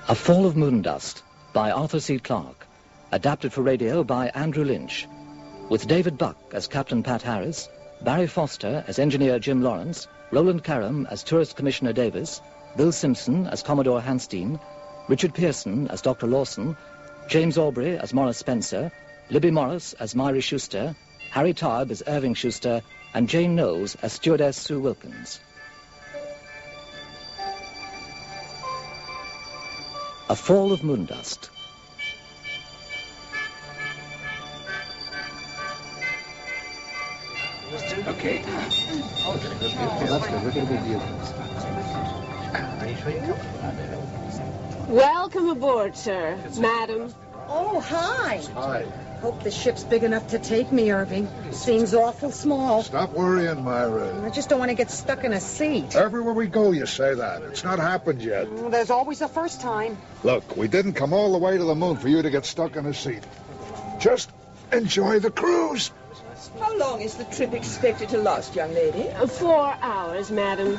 A Fall of Moondust by Arthur C Clarke, adapted for radio by Andrew Lynch, with David Buck as Captain Pat Harris, Barry Foster as Engineer Jim Lawrence, Roland Karam as Tourist Commissioner Davis, Bill Simpson as Commodore Hanstein, Richard Pearson as Dr. Lawson, James Aubrey as Morris Spencer, Libby Morris as Myrie Schuster, Harry Tarb as Irving Schuster, and Jane Knowles as Stewardess Sue Wilkins. A Fall of Moondust. Okay. Welcome aboard, sir. Madam. Oh, hi. Hi. Hope the ship's big enough to take me, Irving. Seems awful small. Stop worrying, Myra. I just don't want to get stuck in a seat. Everywhere we go, you say that. It's not happened yet. There's always a first time. Look, we didn't come all the way to the moon for you to get stuck in a seat. Just enjoy the cruise. How long is the trip expected to last, young lady? 4 hours, madam.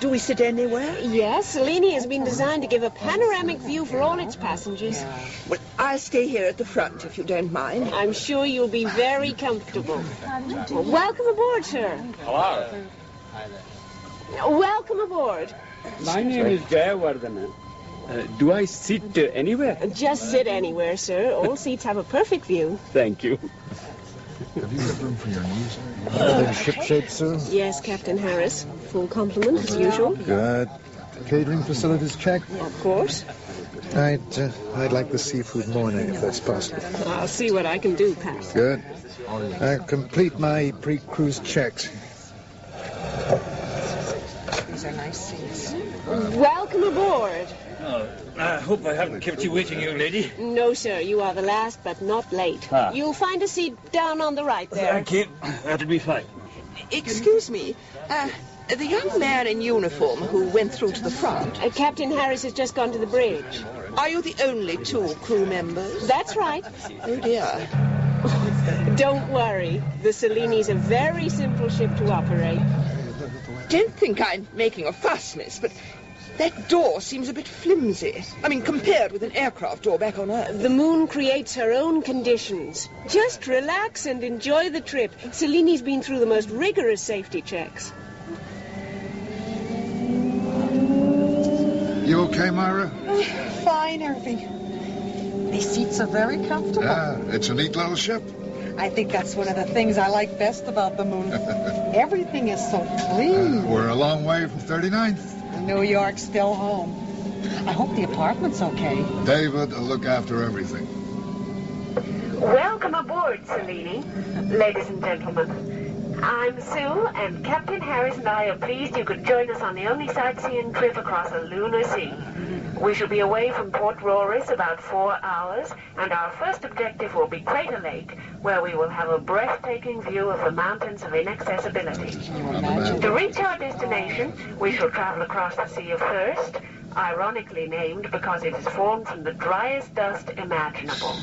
Do we sit anywhere? Yes, Selene has been designed to give a panoramic view for all its passengers. Well, I'll stay here at the front, if you don't mind. I'm sure you'll be very comfortable. Welcome aboard, sir. Hello. Welcome aboard. My name is Jayawardena. Do I sit anywhere? Just sit anywhere, sir. All seats have a perfect view. Thank you. Have you got room for your knees? Shipshape soon? Yes, Captain Harris. Full complement, as usual. Good. Catering facilities checked? Of course. I'd like the seafood morning, if that's possible. I'll see what I can do, Pat. Good. Complete my pre-cruise checks. These are nice seats. Welcome aboard. Oh, I hope I haven't kept you waiting, young lady. No, sir. You are the last, but not late. Ah. You'll find a seat down on the right there. Thank you. That'll be fine. Excuse me. The young man in uniform who went through to the front, Captain Harris has just gone to the bridge. are you the only 2 crew members? That's right. Oh, dear. Don't worry. The Selene's a very simple ship to operate. Don't think I'm making a fuss, miss, but that door seems a bit flimsy. I mean, compared with an aircraft door back on Earth. The moon creates her own conditions. Just relax and enjoy the trip. Selene's been through the most rigorous safety checks. You okay, Myra? Fine, Irving. These seats are very comfortable. Yeah, it's a neat little ship. I think that's one of the things I like best about the moon. Everything is so clean. We're a long way from 39th. New York's still home. I hope the apartment's okay. David will look after everything. Welcome aboard, Selene. Ladies and gentlemen, I'm Sue, and Captain Harris and I are pleased you could join us on the only sightseeing trip across a lunar sea. We shall be away from Port Roris about 4 hours, and our first objective will be Crater Lake, where we will have a breathtaking view of the mountains of inaccessibility. To reach our destination, we shall travel across the Sea of Thirst, ironically named because it is formed from the driest dust imaginable.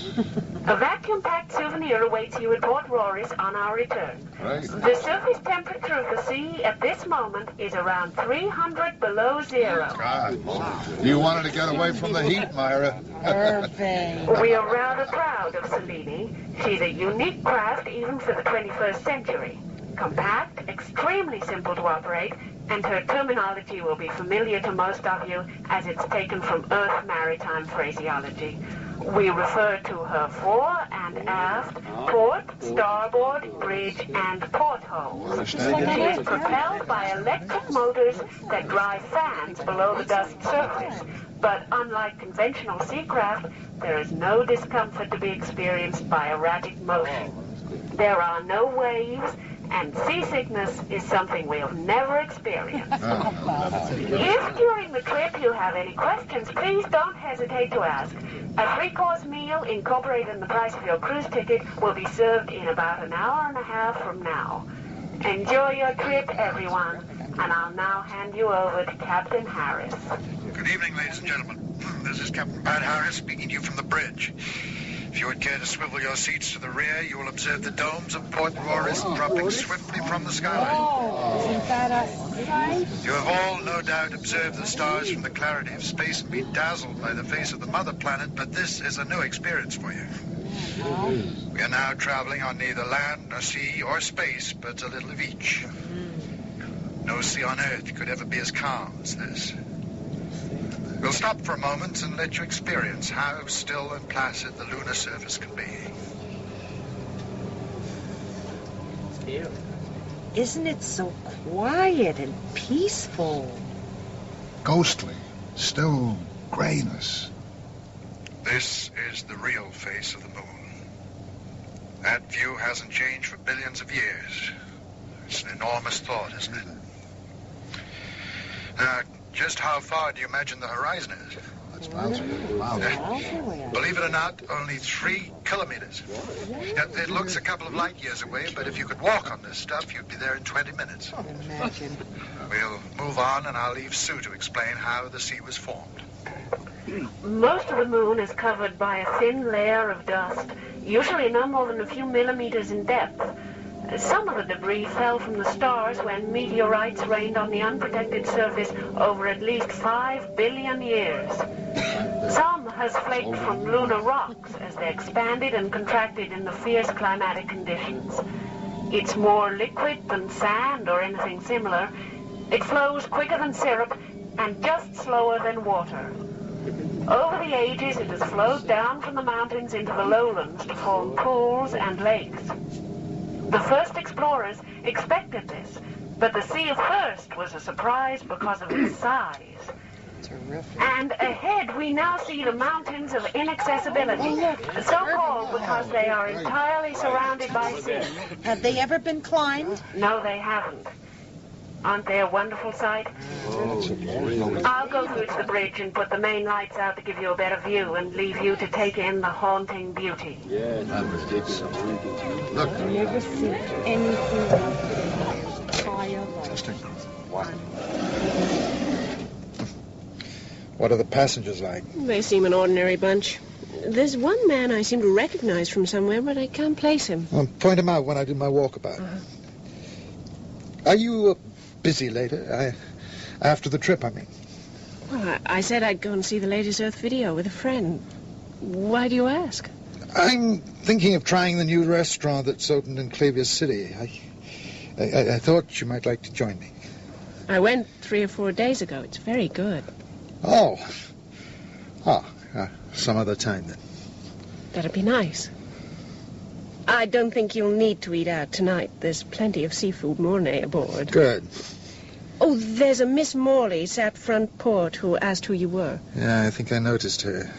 A vacuum-packed souvenir awaits you at Port Roris on our return. Right. The surface temperature of the sea at this moment is around 300 below zero. God. You wanted to get away from the heat, Myra. Irving. We are rather proud of Selene. She's a unique craft even for the 21st century. Compact, extremely simple to operate, and her terminology will be familiar to most of you as it's taken from Earth maritime phraseology. We refer to her fore and aft, port, starboard, bridge, and portholes. She is propelled by electric motors that drive fans below the dust surface. But unlike conventional seacraft, there is no discomfort to be experienced by erratic motion. There are no waves, and seasickness is something we'll never experience. If during the trip you have any questions, please don't hesitate to ask. A 3-course meal incorporated in the price of your cruise ticket will be served in about an hour and a half from now. Enjoy your trip, everyone, and I'll now hand you over to Captain Harris. Good evening, ladies and gentlemen. This is Captain Pat Harris speaking to you from the bridge. If you would care to swivel your seats to the rear, you will observe the domes of Port Royal dropping swiftly from the skyline. Oh, isn't that a sight? You have all, no doubt, observed the stars from the clarity of space and been dazzled by the face of the mother planet, but this is a new experience for you. We are now traveling on neither land, nor sea, or space, but a little of each. No sea on Earth could ever be as calm as this. We'll stop for a moment and let you experience how still and placid the lunar surface can be. Isn't it so quiet and peaceful? Ghostly. Still grayness. This is the real face of the moon. That view hasn't changed for billions of years. It's an enormous thought, isn't it? Now, just how far do you imagine the horizon is? That's miles. Believe it or not, only 3 kilometers. Now, it looks a couple of light years away, but if you could walk on this stuff, you'd be there in 20 minutes. Imagine. We'll move on, and I'll leave Sue to explain how the sea was formed. Most of the moon is covered by a thin layer of dust, usually no more than a few millimeters in depth. Some of the debris fell from the stars when meteorites rained on the unprotected surface over at least 5 billion years. Some has flaked from lunar rocks as they expanded and contracted in the fierce climatic conditions. It's more liquid than sand or anything similar. It flows quicker than syrup and just slower than water. Over the ages, it has flowed down from the mountains into the lowlands to form pools and lakes. The first explorers expected this, but the Sea of Thirst was a surprise because of its size. Terrific. And ahead, we now see the mountains of inaccessibility, so called because they are entirely surrounded by sea. Have they ever been climbed? No, they haven't. Aren't they a wonderful sight? I'll go through to the bridge and put the main lights out to give you a better view and leave you to take in the haunting beauty. Look. I've never seen anything higher. What are the passengers like? They seem an ordinary bunch. There's one man I seem to recognize from somewhere, but I can't place him. I'll point him out when I do my walkabout. Are you busy later? After the trip, I mean. Well, I said I'd go and see the latest Earth video with a friend. Why do you ask? I'm thinking of trying the new restaurant that's opened in Clavier City. I thought you might like to join me. I went 3 or 4 days ago. It's very good. Oh. Some other time then. That'd be nice. I don't think you'll need to eat out tonight. There's plenty of seafood Mornay aboard. Good. Oh, there's a Miss Morley sat front port who asked who you were. Yeah, I think I noticed her.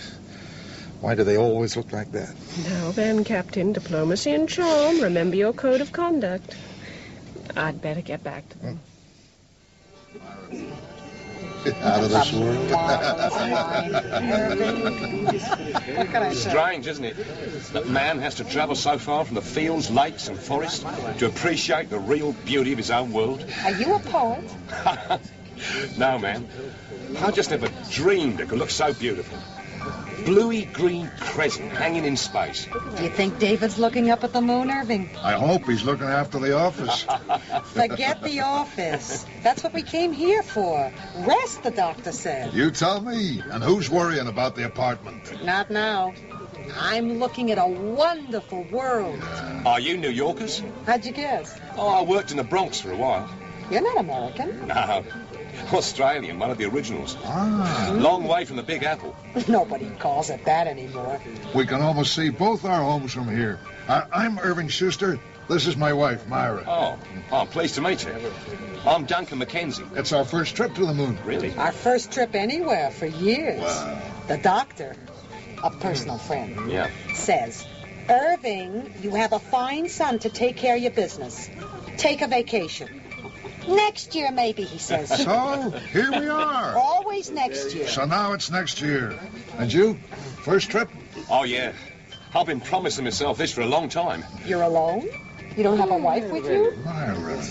Why do they always look like that? Now then, Captain, diplomacy and charm. Remember your code of conduct. I'd better get back to them. Out of this world. What can I say? Strange, isn't it? That man has to travel so far from the fields, lakes and forests to appreciate the real beauty of his own world. Are you a poet? No, man. I just never dreamed it could look so beautiful. Bluey green crescent hanging in space. Do you think David's looking up at the moon, Irving? I hope he's looking after the office. Forget the office. That's what we came here for. Rest, the doctor said. You tell me. And who's worrying about the apartment? Not now. I'm looking at a wonderful world. Are you New Yorkers? How'd you guess? Oh, I worked in the Bronx for a while. You're not American. No. Australian, one of the originals. Long way from the Big Apple. Nobody calls it that anymore. We can almost see both our homes from here. I'm Irving Schuster. This is my wife, Myra. Oh, I'm pleased to meet you. I'm Duncan Mackenzie. It's our first trip to the moon. Really? Our first trip anywhere for years. Wow. The doctor, a personal friend, Yeah. says, Irving, you have a fine son to take care of your business. Take a vacation. Next year, maybe, he says. So, here we are. Always next year. So now it's next year. And you? First trip? Oh, yeah. I've been promising myself this for a long time. You're alone? You don't have a wife with you? Myra.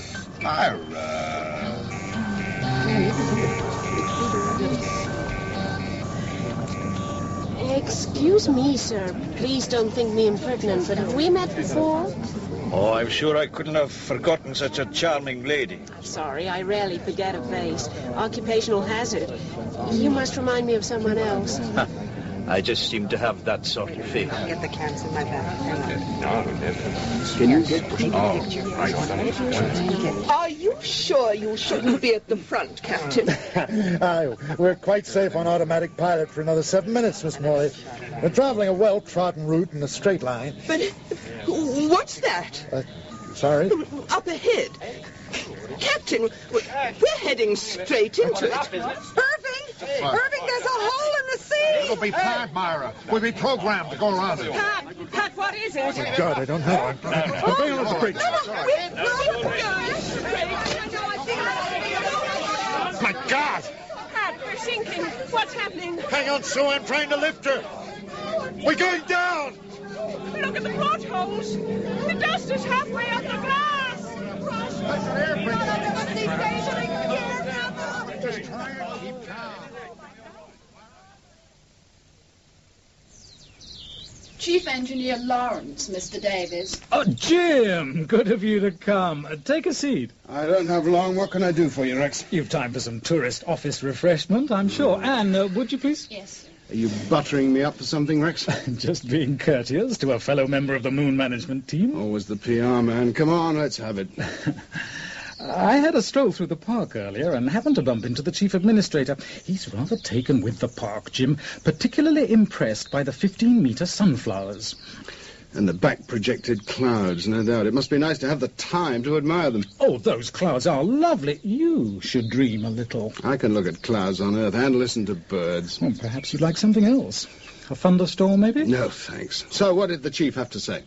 Excuse me, sir. Please don't think me impertinent, but have we met before? Oh, I'm sure I couldn't have forgotten such a charming lady. I'm sorry, I rarely forget a face. Occupational hazard. You must remind me of someone else. I just seem to have that sort of face. I'll get the cans in my bag. No, never. Can you get... Oh, right. Are you sure you shouldn't be at the front, Captain? Aye, we're quite safe on automatic pilot for another 7 minutes, Miss Morley. We're traveling a well-trodden route in a straight line. But what's that? Sorry? Up ahead. Captain, we're heading straight into it. Irving, there's a hole in the sea! It'll be planned, Myra. We'll be programmed to go around it. Pat, what is it? Oh, God, I don't know. I'm going on the bridge. My God! Pat, we're sinking. What's happening? Hang on, Sue. I'm trying to lift her. We're going down! Look at the portholes. The dust is halfway up the glass. Just try and keep calm. Chief Engineer Lawrence, Mr. Davies. Oh, Jim! Good of you to come. Take a seat. I don't have long. What can I do for you, Rex? You've time for some tourist office refreshment, I'm sure. Anne, would you please? Yes. Are you buttering me up for something, Rex? Just being courteous to a fellow member of the Moon Management team. Always the PR man. Come on, let's have it. I had a stroll through the park earlier and happened to bump into the chief administrator. He's rather taken with the park, Jim, particularly impressed by the 15-metre sunflowers. And the back-projected clouds, no doubt. It must be nice to have the time to admire them. Oh, those clouds are lovely. You should dream a little. I can look at clouds on Earth and listen to birds. Well, perhaps you'd like something else. A thunderstorm, maybe? No, thanks. So what did the chief have to say?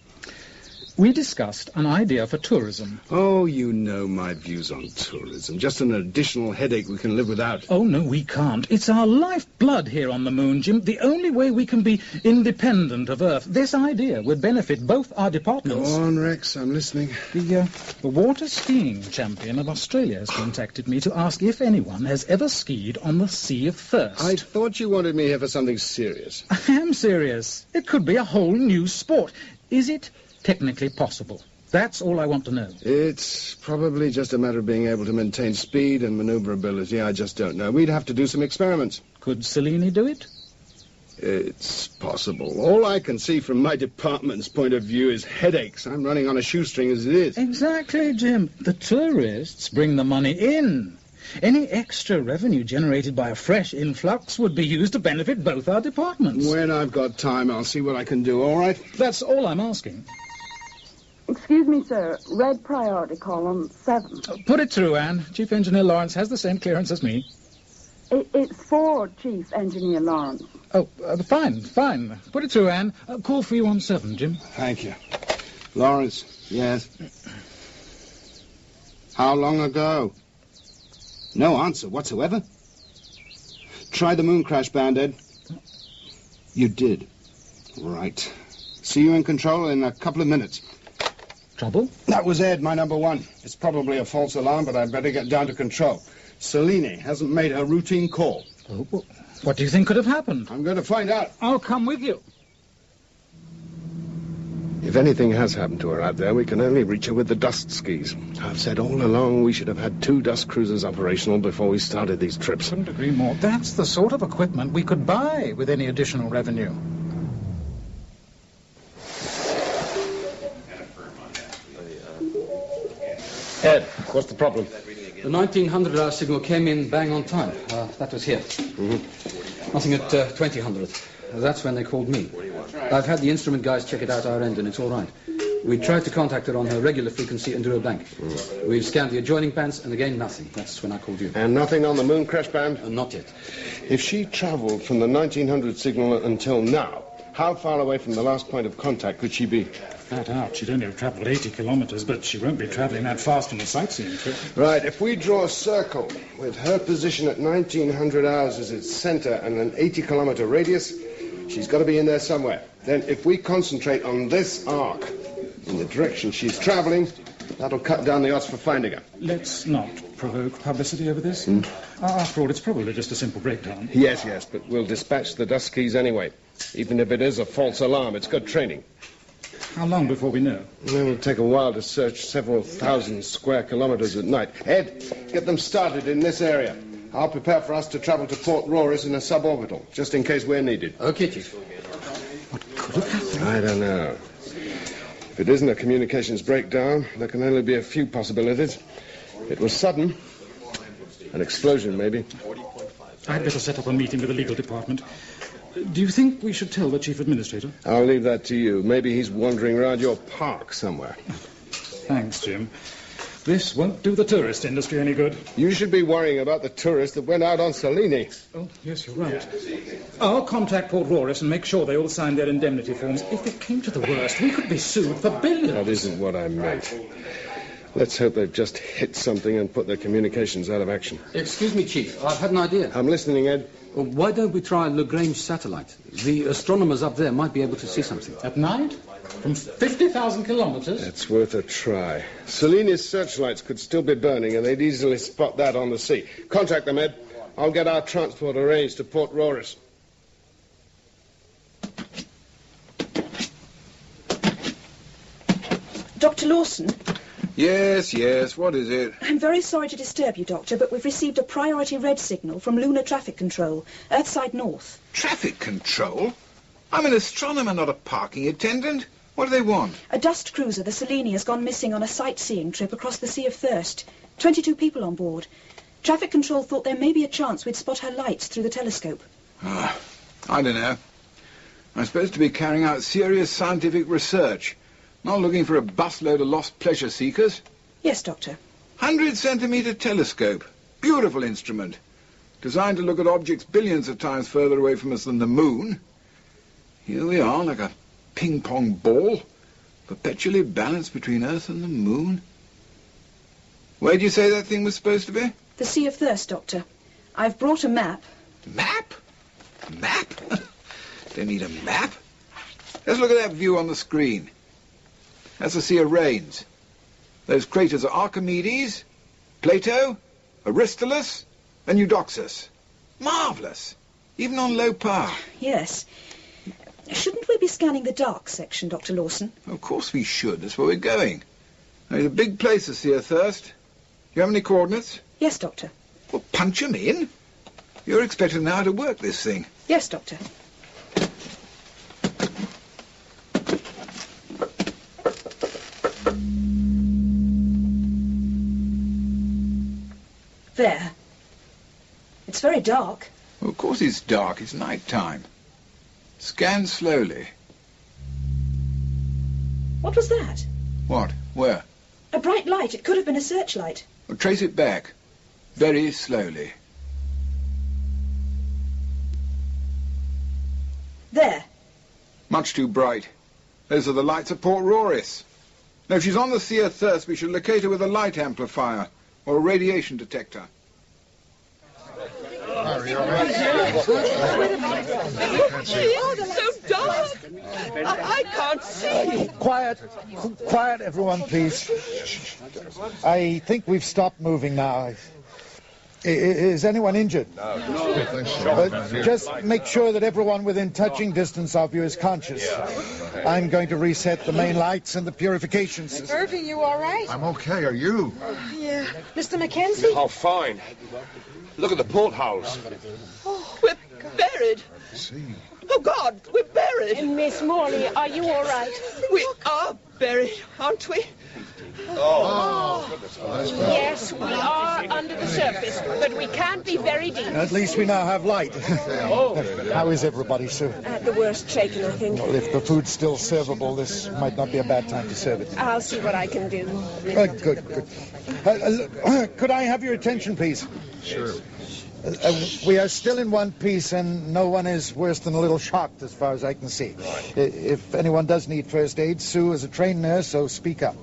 We discussed an idea for tourism. Oh, you know my views on tourism. Just an additional headache we can live without. Oh, no, we can't. It's our lifeblood here on the moon, Jim. The only way we can be independent of Earth. This idea would benefit both our departments. Go on, Rex. I'm listening. The water skiing champion of Australia has contacted me to ask if anyone has ever skied on the Sea of Thirst. I thought you wanted me here for something serious. I am serious. It could be a whole new sport. Is it technically possible? That's all I want to know. It's probably just a matter of being able to maintain speed and maneuverability. I just don't know. We'd have to do some experiments. Could Cellini do it? It's possible. All I can see from my department's point of view is headaches. I'm running on a shoestring as it is. Exactly, Jim. The tourists bring the money in. Any extra revenue generated by a fresh influx would be used to benefit both our departments. When I've got time, I'll see what I can do, all right? That's all I'm asking. Excuse me, sir. Red priority column 7. Put it through, Anne. Chief Engineer Lawrence has the same clearance as me. It's for Chief Engineer Lawrence. Oh, fine. Put it through, Anne. Call for you on 7, Jim. Thank you. Lawrence, yes. How long ago? No answer whatsoever. Try the moon crash band, Ed. You did. Right. See you in control in a couple of minutes. Trouble? That was Ed, my number 1. It's probably a false alarm, but I'd better get down to control. Cellini hasn't made her routine call. Oh, well, what do you think could have happened? I'm going to find out. I'll come with you. If anything has happened to her out there, we can only reach her with the dust skis. I've said all along we should have had 2 dust cruisers operational before we started these trips. Couldn't agree more. That's the sort of equipment we could buy with any additional revenue. Ed, what's the problem? The 1900-hour signal came in bang on time. That was here. Nothing at 2000. That's when they called me. I've had the instrument guys check it out our end, and it's all right. We tried to contact her on her regular frequency and do her blank. We've scanned the adjoining bands, and again, nothing. That's when I called you. And nothing on the moon crash band? Not yet. If she travelled from the 1900 signal until now, how far away from the last point of contact could she be? Flat out. She'd only have travelled 80 kilometres, but she won't be travelling that fast on a sightseeing trip. Right, if we draw a circle with her position at 1900 hours as its centre and an 80-kilometre radius, she's got to be in there somewhere. Then if we concentrate on this arc in the direction she's travelling, that'll cut down the odds for finding her. Let's not. provoke publicity over this. After all, it's probably just a simple breakdown. Yes, but we'll dispatch the dust keys anyway. Even if it is a false alarm, it's good training. How long before we know? It will take a while to search several thousand square kilometers at night. Ed, get them started in this area. I'll prepare for us to travel to Port Roris in a suborbital, just in case we're needed. Okay, Chief. What could have happened? I don't know. If it isn't a communications breakdown, there can only be a few possibilities. It was sudden. An explosion, maybe. I'd better set up a meeting with the legal department. Do you think we should tell the chief administrator? I'll leave that to you. Maybe he's wandering around your park somewhere. Thanks, Jim. This won't do the tourist industry any good. You should be worrying about the tourists that went out on Salini. Oh, yes, you're right. I'll contact Port Roris and make sure they all sign their indemnity forms. If it came to the worst, we could be sued for billions. That isn't what I meant. Let's hope they've just hit something and put their communications out of action. Excuse me, Chief. I've had an idea. I'm listening, Ed. Why don't we try Lagrange satellite? The astronomers up there might be able to see something. At night? From 50,000 kilometers? It's worth a try. Salini's searchlights could still be burning, and they'd easily spot that on the sea. Contact them, Ed. I'll get our transport arranged to Port Roris. Dr. Lawson? Yes, what is it? I'm very sorry to disturb you, Doctor, but we've received a priority red signal from Lunar Traffic Control, Earthside North. Traffic control? I'm an astronomer, not a parking attendant. What do they want? A dust cruiser, the Selene, has gone missing on a sightseeing trip across the Sea of Thirst. 22 people on board. Traffic Control thought there may be a chance we'd spot her lights through the telescope. I don't know. I'm supposed to be carrying out serious scientific research. Not looking for a busload of lost pleasure seekers. Yes, Doctor. 100-centimetre telescope. Beautiful instrument. Designed to look at objects billions of times further away from us than the moon. Here we are, like a ping-pong ball, perpetually balanced between Earth and the moon. Where do you say that thing was supposed to be? The Sea of Thirst, Doctor. I've brought a map. Map? Map? Don't need a map. Let's look at that view on the screen. That's the Sea of Rains. Those craters are Archimedes, Plato, Aristotles, and Eudoxus. Marvellous. Even on low power. Yes. Shouldn't we be scanning the dark section, Dr. Lawson? Of course we should. That's where we're going. Now, it's a big place, the Sea of Thirst. Do you have any coordinates? Yes, Doctor. Well, punch 'em in. You're expected now to work this thing. Yes, Doctor. There. It's very dark. Well, of course it's dark. It's night time. Scan slowly. What was that? What? Where? A bright light. It could have been a searchlight. Well, trace it back. Very slowly. There. Much too bright. Those are the lights of Port Roris. Now, if she's on the Sea of Thirst, we should locate her with a light amplifier or a radiation detector. It's so dark. I can't see. Quiet, everyone, please. I think we've stopped moving now. Is anyone injured? No. Just make sure that everyone within touching distance of you is conscious. I'm going to reset the main lights and the purification system. Irving, you all right? I'm okay. Are you? Yeah. Mr. Mackenzie? Oh, fine. Look at the portholes. Oh, we're buried. See. Oh, God, we're buried. Miss Morley, are you all right? We are buried, aren't we? Yes, we are under the surface, but we can't be very deep. At least we now have light. How is everybody, Sue? At the worst shaken, I think. Well, if the food's still servable, this might not be a bad time to serve it. I'll see what I can do. Good. Could I have your attention, please? Sure. We are still in one piece, and no one is worse than a little shocked, as far as I can see. If anyone does need first aid, Sue is a trained nurse, so speak up.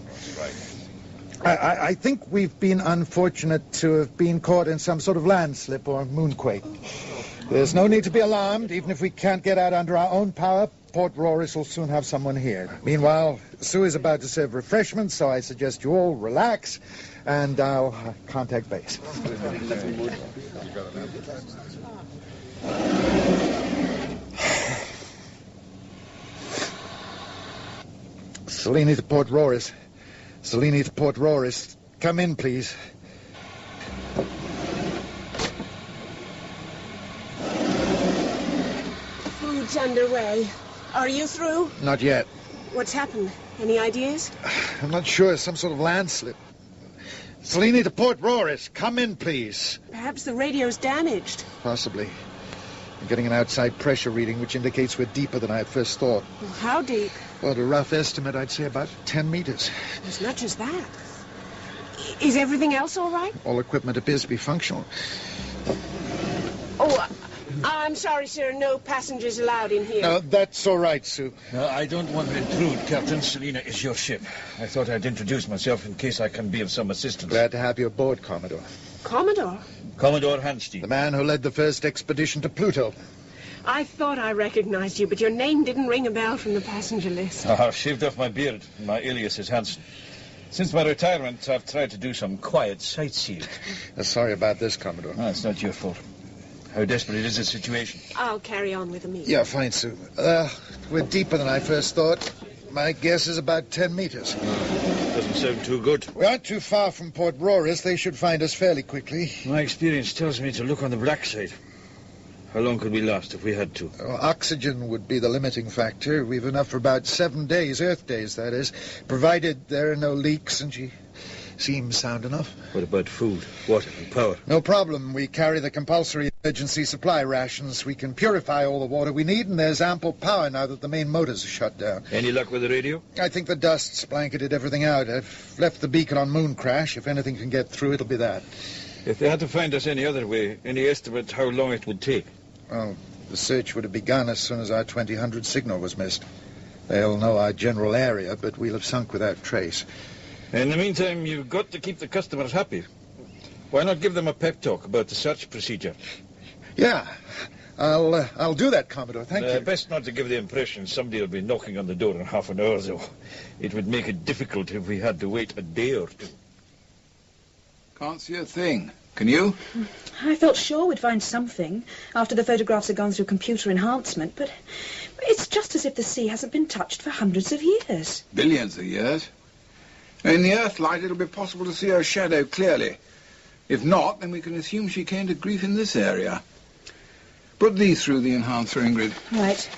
I think we've been unfortunate to have been caught in some sort of landslip or moonquake. There's no need to be alarmed. Even if we can't get out under our own power, Port Rorris will soon have someone here. Meanwhile, Sue is about to serve refreshments, so I suggest you all relax, and I'll contact base. Cellini to Port Rorris. Cellini to Port Rorris. Come in, please. Food's underway. Are you through? Not yet. What's happened? Any ideas? I'm not sure. Some sort of landslip. Cellini to Port Rorris. Come in, please. Perhaps the radio's damaged. Possibly. I'm getting an outside pressure reading, which indicates we're deeper than I at first thought. Well, how deep? Well, at a rough estimate, I'd say about 10 meters. As much as that. Is everything else all right? All equipment appears to be functional. Oh, I'm sorry, sir. No passengers allowed in here. No, that's all right, Sue. No, I don't want to intrude, Captain. Selina is your ship. I thought I'd introduce myself in case I can be of some assistance. Glad to have you aboard, Commodore. Commodore? Commodore Hanstein. The man who led the first expedition to Pluto. I thought I recognized you, but your name didn't ring a bell from the passenger list. I've shaved off my beard. My alias is Hansen. Since my retirement, I've tried to do some quiet sightseeing. Sorry about this, Commodore. No, it's not your fault. How desperate is the situation? I'll carry on with the meeting. Yeah, fine, Sue. We're deeper than I first thought. My guess is about 10 meters. Doesn't sound too good. We aren't too far from Port Rorris. They should find us fairly quickly. My experience tells me to look on the black side. How long could we last if we had to? Oxygen would be the limiting factor. We've enough for about 7 days, Earth days, that is, provided there are no leaks, and she seems sound enough. What about food, water, and power? No problem. We carry the compulsory emergency supply rations. We can purify all the water we need, and there's ample power now that the main motors are shut down. Any luck with the radio? I think the dust's blanketed everything out. I've left the beacon on Moon Crash. If anything can get through, it'll be that. If they had to find us any other way, any estimate how long it would take? Well, the search would have begun as soon as our 2000 signal was missed. They'll know our general area, but we'll have sunk without trace. In the meantime, you've got to keep the customers happy. Why not give them a pep talk about the search procedure? Yeah, I'll do that, Commodore. Thank you. Best not to give the impression somebody will be knocking on the door in half an hour, though. It would make it difficult if we had to wait a day or two. Can't see a thing. Can you? I felt sure we'd find something after the photographs had gone through computer enhancement, but it's just as if the sea hasn't been touched for hundreds of years. Billions of years. In the Earthlight, it'll be possible to see her shadow clearly. If not, then we can assume she came to grief in this area. Put these through the enhancer, Ingrid. Right.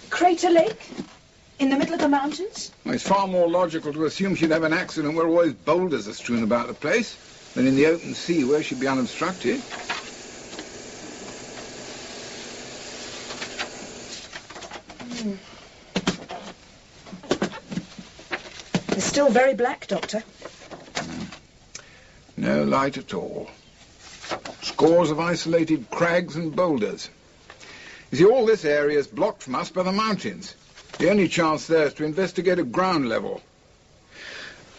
Crater Lake? In the middle of the mountains? Well, it's far more logical to assume she'd have an accident where always boulders are strewn about the place than in the open sea where she'd be unobstructed. It's still very black, Doctor. No light at all. Scores of isolated crags and boulders. You see, all this area is blocked from us by the mountains. The only chance there is to investigate at ground level.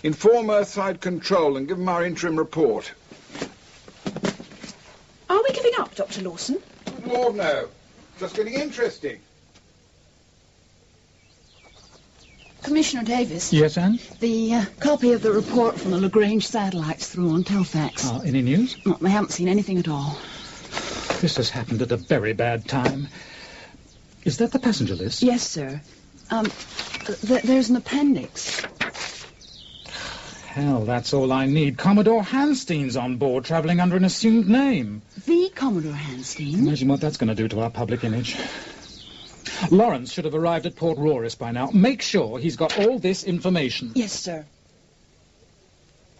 Inform Earthside Control and give them our interim report. Are we giving up, Dr. Lawson? Good Lord, no. Just getting interesting. Commissioner Davis. Yes, Anne? The copy of the report from the Lagrange satellites through on Telfax. Oh, any news? No, they haven't seen anything at all. This has happened at a very bad time. Is that the passenger list? Yes, sir. There's an appendix. Hell, that's all I need. Commodore Hanstein's on board, travelling under an assumed name. The Commodore Hanstein? Imagine what that's going to do to our public image. Lawrence should have arrived at Port Rorris by now. Make sure he's got all this information. Yes, sir.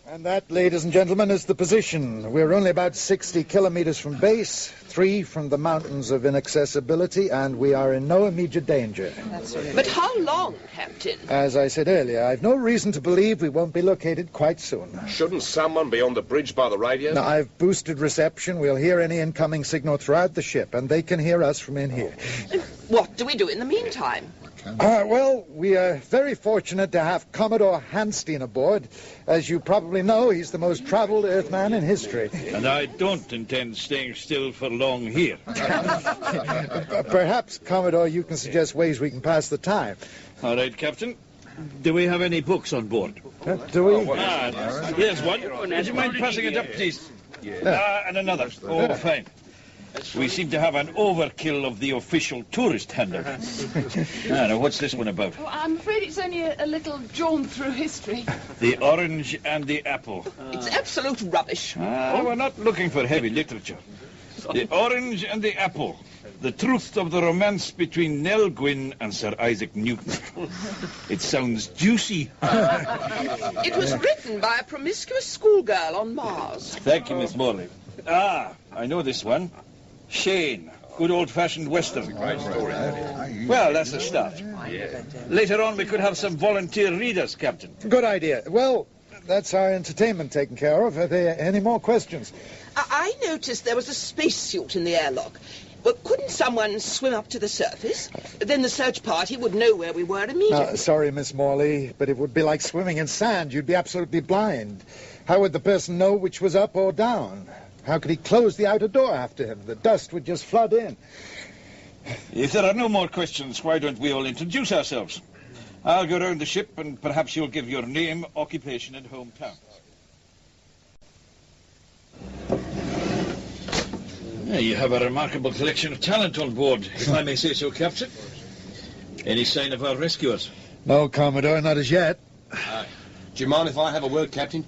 And that, ladies and gentlemen, is the position. We're only about 60 kilometers from base, 3 from the mountains of inaccessibility, and we are in no immediate danger. But how long, Captain? As I said earlier, I've no reason to believe we won't be located quite soon. Shouldn't someone be on the bridge by the radio? Now, I've boosted reception. We'll hear any incoming signal throughout the ship, and they can hear us from in here. What do we do in the meantime? Well, we are very fortunate to have Commodore Hanstein aboard. As you probably know, he's the most traveled Earthman in history. And I don't intend staying still for long here. Perhaps, Commodore, you can suggest ways we can pass the time. All right, Captain. Do we have any books on board? Do we? Here's one. Would you mind passing it up, please? And another. Oh, fine. We seem to have an overkill of the official tourist handout. Now, what's this one about? Oh, I'm afraid it's only a little drawn through history. The Orange and the Apple. It's absolute rubbish. We're not looking for heavy literature. The Orange and the Apple. The truth of the romance between Nell Gwynn and Sir Isaac Newton. It sounds juicy. It was written by a promiscuous schoolgirl on Mars. Thank you, Miss Morley. I know this one. Shane. Good old-fashioned Western. Well, that's a start. Later on, we could have some volunteer readers, Captain. Good idea. Well, that's our entertainment taken care of. Are there any more questions? I noticed there was a spacesuit in the airlock. Well, couldn't someone swim up to the surface? Then the search party would know where we were immediately. Sorry, Miss Morley, but it would be like swimming in sand. You'd be absolutely blind. How would the person know which was up or down? How could he close the outer door after him? The dust would just flood in. If there are no more questions, why don't we all introduce ourselves? I'll go round the ship, and perhaps you'll give your name, occupation, and hometown. You have a remarkable collection of talent on board, if I may say so, Captain. Any sign of our rescuers? No, Commodore, not as yet. Do you mind if I have a word, Captain?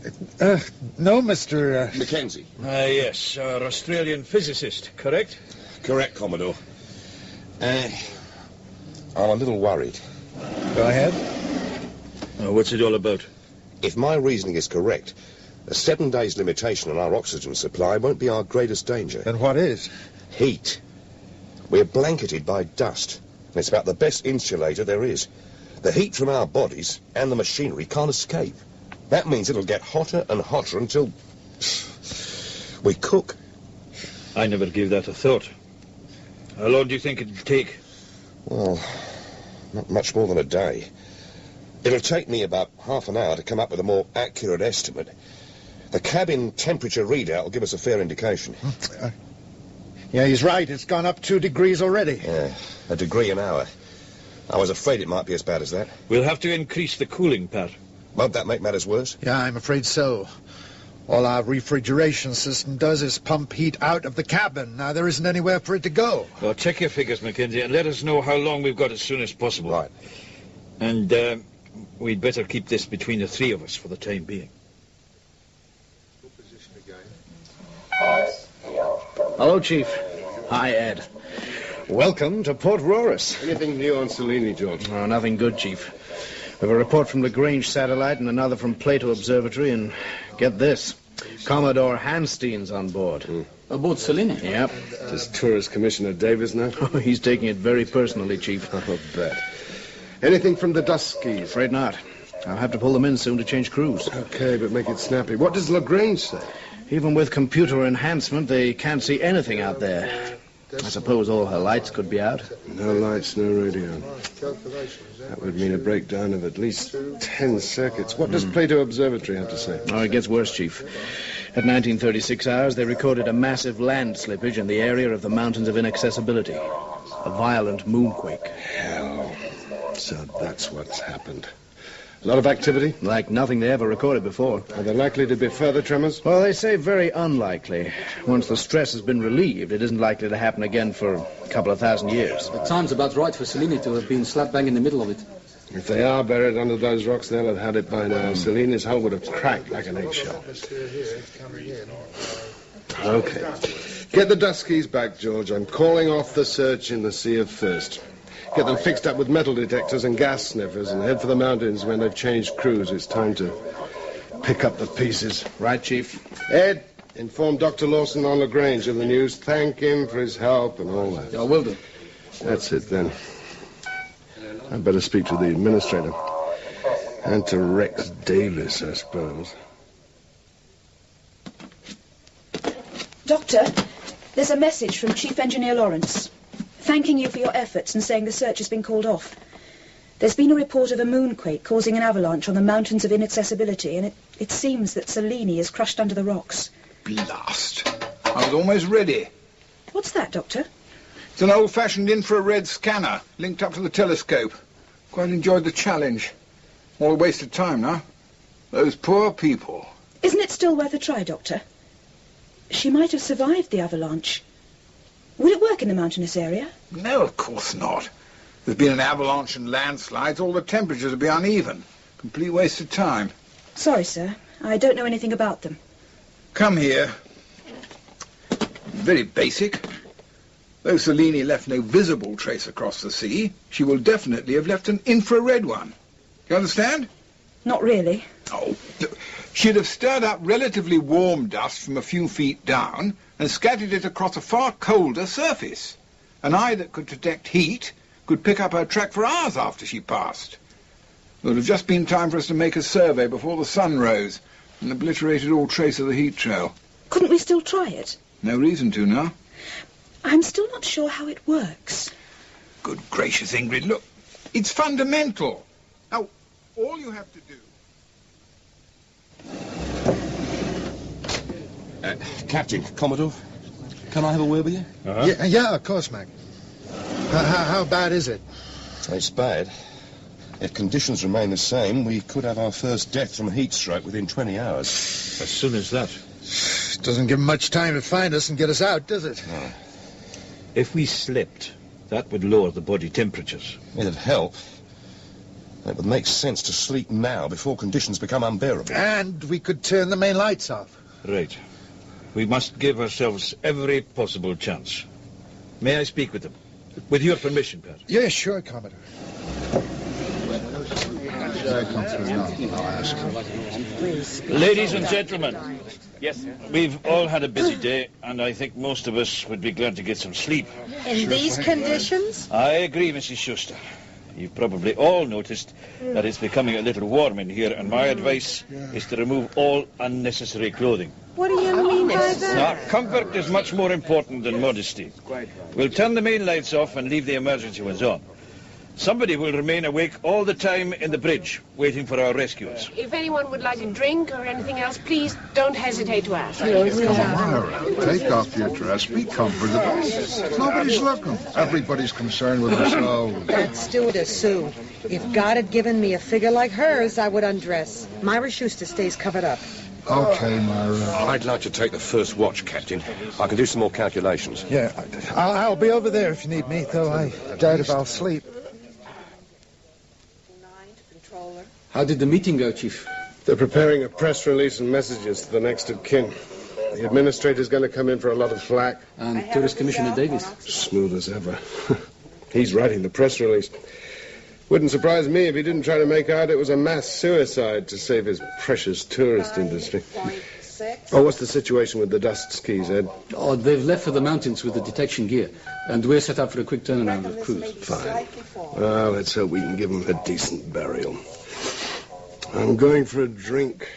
No, Mr. Mackenzie. Yes, our Australian physicist, correct? Correct, Commodore. I'm a little worried. Go ahead. What's it all about? If my reasoning is correct, a 7 days limitation on our oxygen supply won't be our greatest danger. Then what is? Heat. We're blanketed by dust, and it's about the best insulator there is. The heat from our bodies and the machinery can't escape. That means it'll get hotter and hotter until we cook. I never gave that a thought. How long do you think it'll take? Well, not much more than a day. It'll take me about half an hour to come up with a more accurate estimate. The cabin temperature readout will give us a fair indication. Yeah, he's right. It's gone up 2 degrees already. Yeah, a degree an hour. I was afraid it might be as bad as that. We'll have to increase the cooling, Pat. Won't that make matters worse? Yeah, I'm afraid so. All our refrigeration system does is pump heat out of the cabin. Now, there isn't anywhere for it to go. Well, check your figures, Mackenzie, and let us know how long we've got as soon as possible. Right. And we'd better keep this between the 3 of us for the time being. Hello, Chief. Hi, Ed. Welcome to Port Roris. Anything new on Selene, George? Oh, nothing good, Chief. We have a report from Lagrange Satellite and another from Plato Observatory, and get this. Commodore Hanstein's on board. Aboard Selene? Yep. Does Tourist Commissioner Davis know? Oh, he's taking it very personally, Chief. I'll bet. Anything from the Duskies? Afraid not. I'll have to pull them in soon to change crews. Okay, but make it snappy. What does Lagrange say? Even with computer enhancement, they can't see anything out there. I suppose all her lights could be out. No lights, no radio. That would mean a breakdown of at least 10 circuits. What does Plato Observatory have to say? Oh, it gets worse, Chief. At 1936 hours, they recorded a massive land slippage in the area of the Mountains of Inaccessibility. A violent moonquake. Hell. So that's what's happened. A lot of activity? Like nothing they ever recorded before. Are there likely to be further tremors? Well, they say very unlikely. Once the stress has been relieved, it isn't likely to happen again for a couple of thousand years. The time's about right for Selene to have been slap bang in the middle of it. If they are buried under those rocks, they'll have had it by now. Selene's hull would have cracked like an eggshell. Okay. Get the Duskies back, George. I'm calling off the search in the Sea of Thirst. Get them fixed up with metal detectors and gas sniffers and head for the mountains when they've changed crews. It's time to pick up the pieces. Right, Chief. Ed, inform Dr. Lawson on Lagrange of the news. Thank him for his help and all that. I will do. That's it, then. I'd better speak to the administrator. And to Rex Davis, I suppose. Doctor, there's a message from Chief Engineer Lawrence, thanking you for your efforts and saying the search has been called off. There's been a report of a moonquake causing an avalanche on the mountains of inaccessibility, and it seems that Cellini is crushed under the rocks. Blast. I was almost ready. What's that, Doctor? It's an old-fashioned infrared scanner linked up to the telescope. Quite enjoyed the challenge. All a waste of time now. Those poor people. Isn't it still worth a try, Doctor? She might have survived the avalanche. Would it work in the mountainous area? No, of course not. There's been an avalanche and landslides. All the temperatures will be uneven. Complete waste of time. Sorry, sir. I don't know anything about them. Come here. Very basic. Though Cellini left no visible trace across the sea, she will definitely have left an infrared one. You understand? Not really. Oh, she'd have stirred up relatively warm dust from a few feet down and scattered it across a far colder surface. An eye that could detect heat could pick up her track for hours after she passed. It would have just been time for us to make a survey before the sun rose and obliterated all trace of the heat trail. Couldn't we still try it? No reason to now. I'm still not sure how it works. Good gracious, Ingrid, look, it's fundamental. Now, all you have to do... Captain, Commodore, can I have a word with you? Yeah, of course, Mac. How bad is it? It's bad. If conditions remain the same, we could have our first death from heat stroke within 20 hours. As soon as that? Doesn't give 'em much time to find us and get us out, does it? No. If we slept, that would lower the body temperatures. It'd help. It would make sense to sleep now before conditions become unbearable. And we could turn the main lights off. Right. We must give ourselves every possible chance. May I speak with them? With your permission, Pat. Yeah, sure, Commodore. Ladies and gentlemen. Yes. We've all had a busy day, and I think most of us would be glad to get some sleep. In these conditions? I agree, Mrs. Schuster. You've probably all noticed that it's becoming a little warm in here, and my advice is to remove all unnecessary clothing. What do you mean by that? Now, comfort is much more important than modesty. We'll turn the main lights off and leave the emergency ones on. Somebody will remain awake all the time in the bridge, waiting for our rescuers. If anyone would like a drink or anything else, please don't hesitate to ask. Come on, Myra. Take off your dress. Be comfortable. Nobody's looking. Everybody's concerned with themselves. That stewardess, Sue. If God had given me a figure like hers, I would undress. Myra Schuster stays covered up. Okay, Myra. I'd like to take the first watch, Captain. I can do some more calculations. Yeah, I'll be over there if you need me, though I doubt if I'll sleep. How did the meeting go, Chief? They're preparing a press release and messages to the next of kin. The administrator's going to come in for a lot of flack. And Tourist Commissioner Davies? Smooth as ever. He's writing the press release. Wouldn't surprise me if he didn't try to make out it was a mass suicide to save his precious tourist industry. Oh, what's the situation with the dust skis, Ed? Oh, they've left for the mountains with the detection gear, and we're set up for a quick turnaround of crews. Fine. Well, let's hope we can give him a decent burial. I'm going for a drink.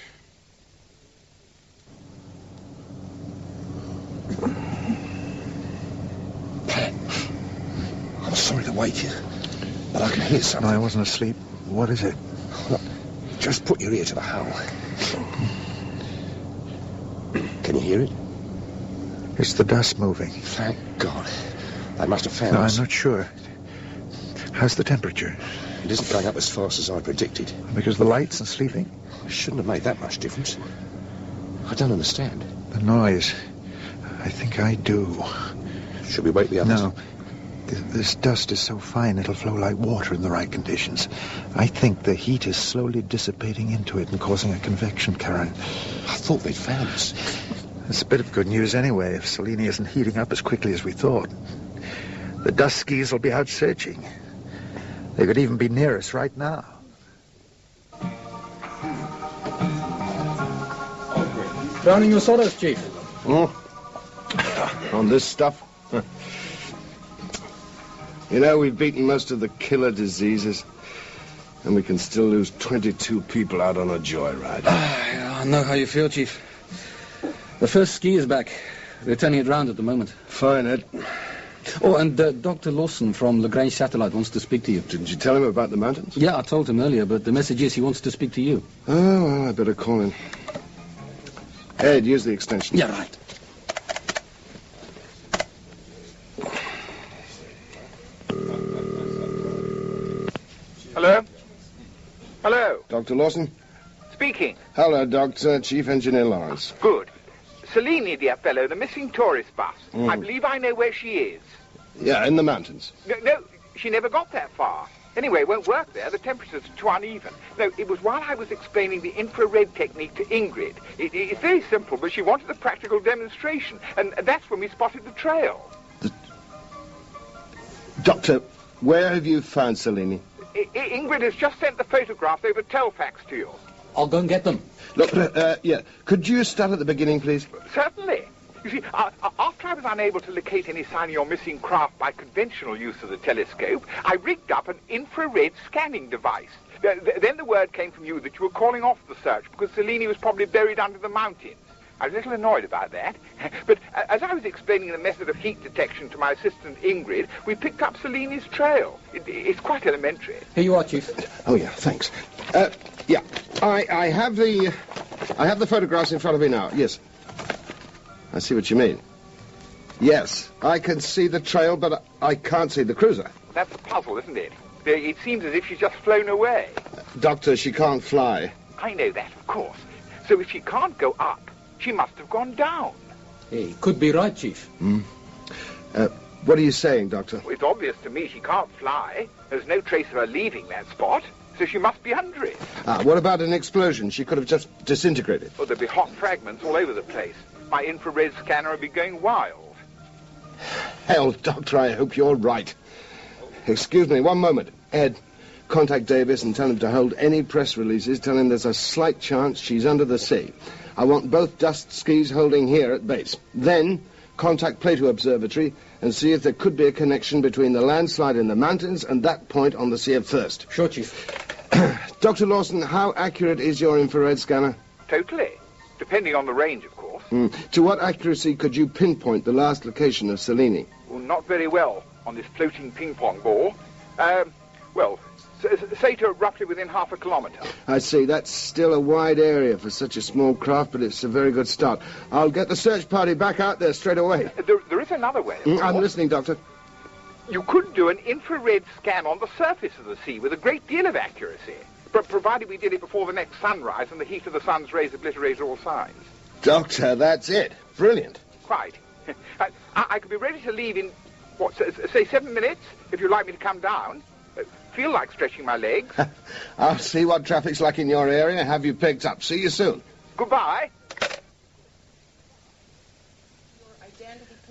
Pat, I'm sorry to wake you, but I can hear something. No, I wasn't asleep. What is it? Look, just put your ear to the hull. Can you hear it? It's the dust moving. Thank God. They must have found No, us. I'm not sure. How's the temperature? It isn't going up as fast as I predicted. Because of the lights and sleeping? It shouldn't have made that much difference. I don't understand. The noise. I think I do. Should we wake the others? No. This dust is so fine it'll flow like water in the right conditions. I think the heat is slowly dissipating into it and causing a convection current. I thought they'd found us. It's a bit of good news anyway, if Cellini isn't heating up as quickly as we thought. The dust skis will be out searching. They could even be near us right now. Drowning your sorrows, Chief. Oh? On this stuff? You know, we've beaten most of the killer diseases, and we can still lose 22 people out on a joyride. I know how you feel, Chief. The first ski is back. They're turning it round at the moment. Fine, Ed. Oh, and Dr. Lawson from Lagrange Satellite wants to speak to you. Didn't you tell him about the mountains? Yeah, I told him earlier, but the message is he wants to speak to you. Oh, well, I better call him. Ed, use the extension. Yeah, right. Hello? Hello? Dr. Lawson? Speaking. Hello, Doctor. Chief Engineer Lawrence. Good. Selene, dear fellow, the missing tourist bus. Mm. I believe I know where she is. Yeah, in the mountains. No, she never got that far. Anyway, it won't work there. The temperatures are too uneven. No, it was while I was explaining the infrared technique to Ingrid. It's very simple, but she wanted a practical demonstration, and that's when we spotted the trail. Doctor, where have you found Selene? Ingrid has just sent the photographs over telefax to you. I'll go and get them. Look, yeah, could you start at the beginning, please? Certainly. You see, after I was unable to locate any sign of your missing craft by conventional use of the telescope, I rigged up an infrared scanning device. Then the word came from you that you were calling off the search because Selene was probably buried under the mountains. I was a little annoyed about that. But as I was explaining the method of heat detection to my assistant Ingrid, we picked up Selene's trail. It's quite elementary. Here you are, Chief. Oh, yeah, thanks. Yeah, I have the photographs in front of me now. Yes. I see what you mean. Yes, I can see the trail, but I can't see the cruiser. That's a puzzle, isn't it? It seems as if she's just flown away. Doctor, she can't fly. I know that, of course. So if she can't go up, she must have gone down. Hey, could be right, Chief. Hmm. What are you saying, Doctor? Well, it's obvious to me she can't fly. There's no trace of her leaving that spot, so she must be under it. What about an explosion? She could have just disintegrated. Well, there'd be hot fragments all over the place. My infrared scanner would be going wild. Hell, Doctor, I hope you're right. Excuse me, one moment. Ed, contact Davis and tell him to hold any press releases. Tell him there's a slight chance she's under the sea. I want both dust skis holding here at base. Then, contact Plato Observatory and see if there could be a connection between the landslide in the mountains and that point on the Sea of Thirst. Sure, Chief. Dr. Lawson, how accurate is your infrared scanner? Totally. Depending on the range, of course. To what accuracy could you pinpoint the last location of Selene? Well, not very well on this floating ping-pong ball. Well, say to roughly within half a kilometre. I see. That's still a wide area for such a small craft, but it's a very good start. I'll get the search party back out there straight away. There is another way. I'm listening, Doctor. You could do an infrared scan on the surface of the sea with a great deal of accuracy, provided we did it before the next sunrise and the heat of the sun's rays obliterated all signs. Doctor, that's it. Brilliant. Quite. I could be ready to leave in, say 7 minutes, if you'd like me to come down. Feel like stretching my legs. I'll see what traffic's like in your area and have you picked up. See you soon. Goodbye.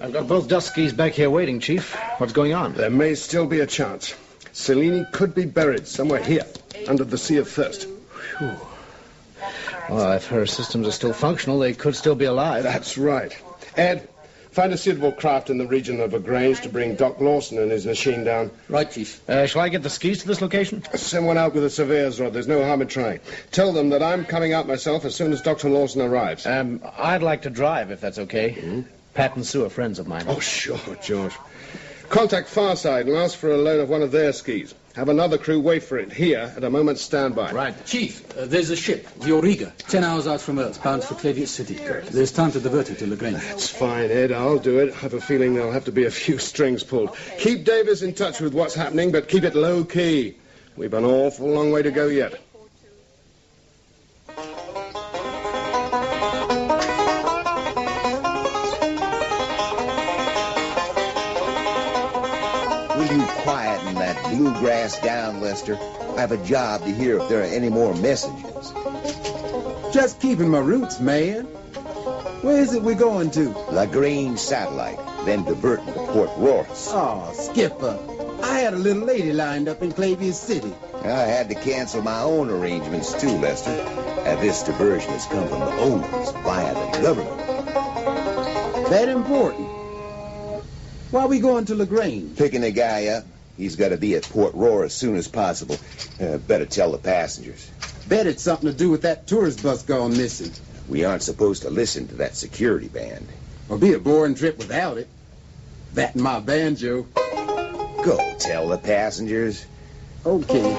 I've got both dust skis back here waiting, Chief. What's going on? There may still be a chance. Selene could be buried somewhere here, under the Sea of Thirst. Whew. Well, if her systems are still functional, they could still be alive. That's right. Ed, find a suitable craft in the region of Lagrange to bring Doc Lawson and his machine down. Right, Chief. Shall I get the skis to this location? Send one out with a surveyor's rod. There's no harm in trying. Tell them that I'm coming out myself as soon as Dr. Lawson arrives. I'd like to drive, if that's okay. Pat and Sue are friends of mine. Oh, sure, George. Contact Farside and ask for a loan of one of their skis. Have another crew wait for it here at a moment's standby. Right. Chief, there's a ship, the Auriga, 10 hours out from Earth, bound for Clavius City. There's time to divert it to Lagrange. That's fine, Ed. I'll do it. I have a feeling there'll have to be a few strings pulled. Keep Davis in touch with what's happening, but keep it low-key. We've an awful long way to go yet. Will you quieten that bluegrass down, Lester? I have a job to hear if there are any more messages. Just keeping my roots, man. Where is it we're going to? Lagrange Satellite, then diverting to Port Royce. Oh, Skipper. I had a little lady lined up in Clavius City. I had to cancel my own arrangements, too, Lester. This diversion has come from the owners via the government. That important? Why are we going to Lagrange? Picking a guy up. He's got to be at Port Royce as soon as possible. Better tell the passengers. Bet it's something to do with that tourist bus gone missing. We aren't supposed to listen to that security band. It'll be a boring trip without it. That and my banjo. Go tell the passengers. Okay.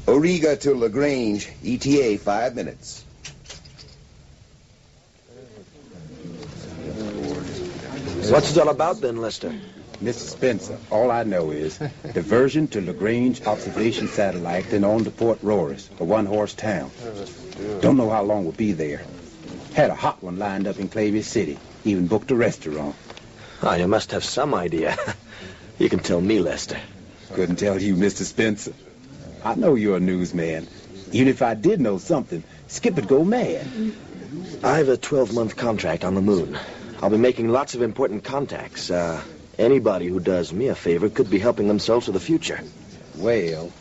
Origa to LaGrange, ETA 5 minutes. What's it all about then, Lester? Mr. Spencer, all I know is diversion to LaGrange observation satellite, then on to Port Royce, a one-horse town. Don't know how long we'll be there. Had a hot one lined up in Clavier City. Even booked a restaurant. Oh, you must have some idea. You can tell me, Lester. Couldn't tell you, Mr. Spencer. I know you're a newsman. Even if I did know something, Skip would go mad. I have a 12-month contract on the moon. I'll be making lots of important contacts. Anybody who does me a favor could be helping themselves to the future. Well,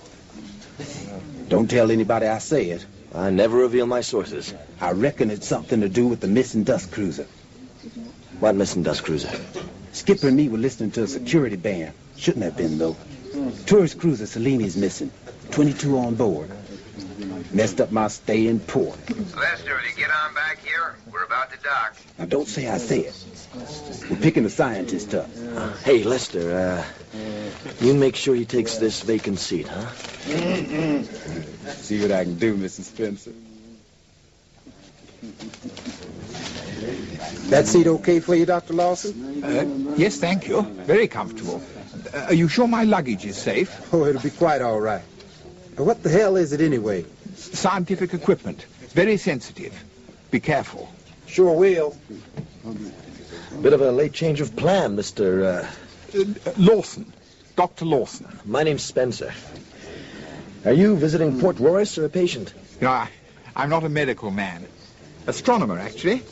don't tell anybody I say it. I never reveal my sources. I reckon it's something to do with the missing dust cruiser. What missing dust cruiser? Skipper and me were listening to a security band. Shouldn't have been, though. Tourist cruiser Seleni's missing. 22 on board. Messed up my stay in port. Lester, will you get on back here? We're about to dock. Now, don't say I say it. We're picking the scientist up. Hey, Lester, you make sure he takes this vacant seat, huh? See what I can do, Mrs. Spencer. That seat okay for you, Dr. Lawson? Yes, thank you. Very comfortable. Are you sure my luggage is safe? Oh, it'll be quite all right. What the hell is it anyway? Scientific equipment. Very sensitive. Be careful. Sure will. Bit of a late change of plan, Mr. Lawson. Dr. Lawson. My name's Spencer. Are you visiting Port Royce or a patient? No, I'm not a medical man. Astronomer, actually.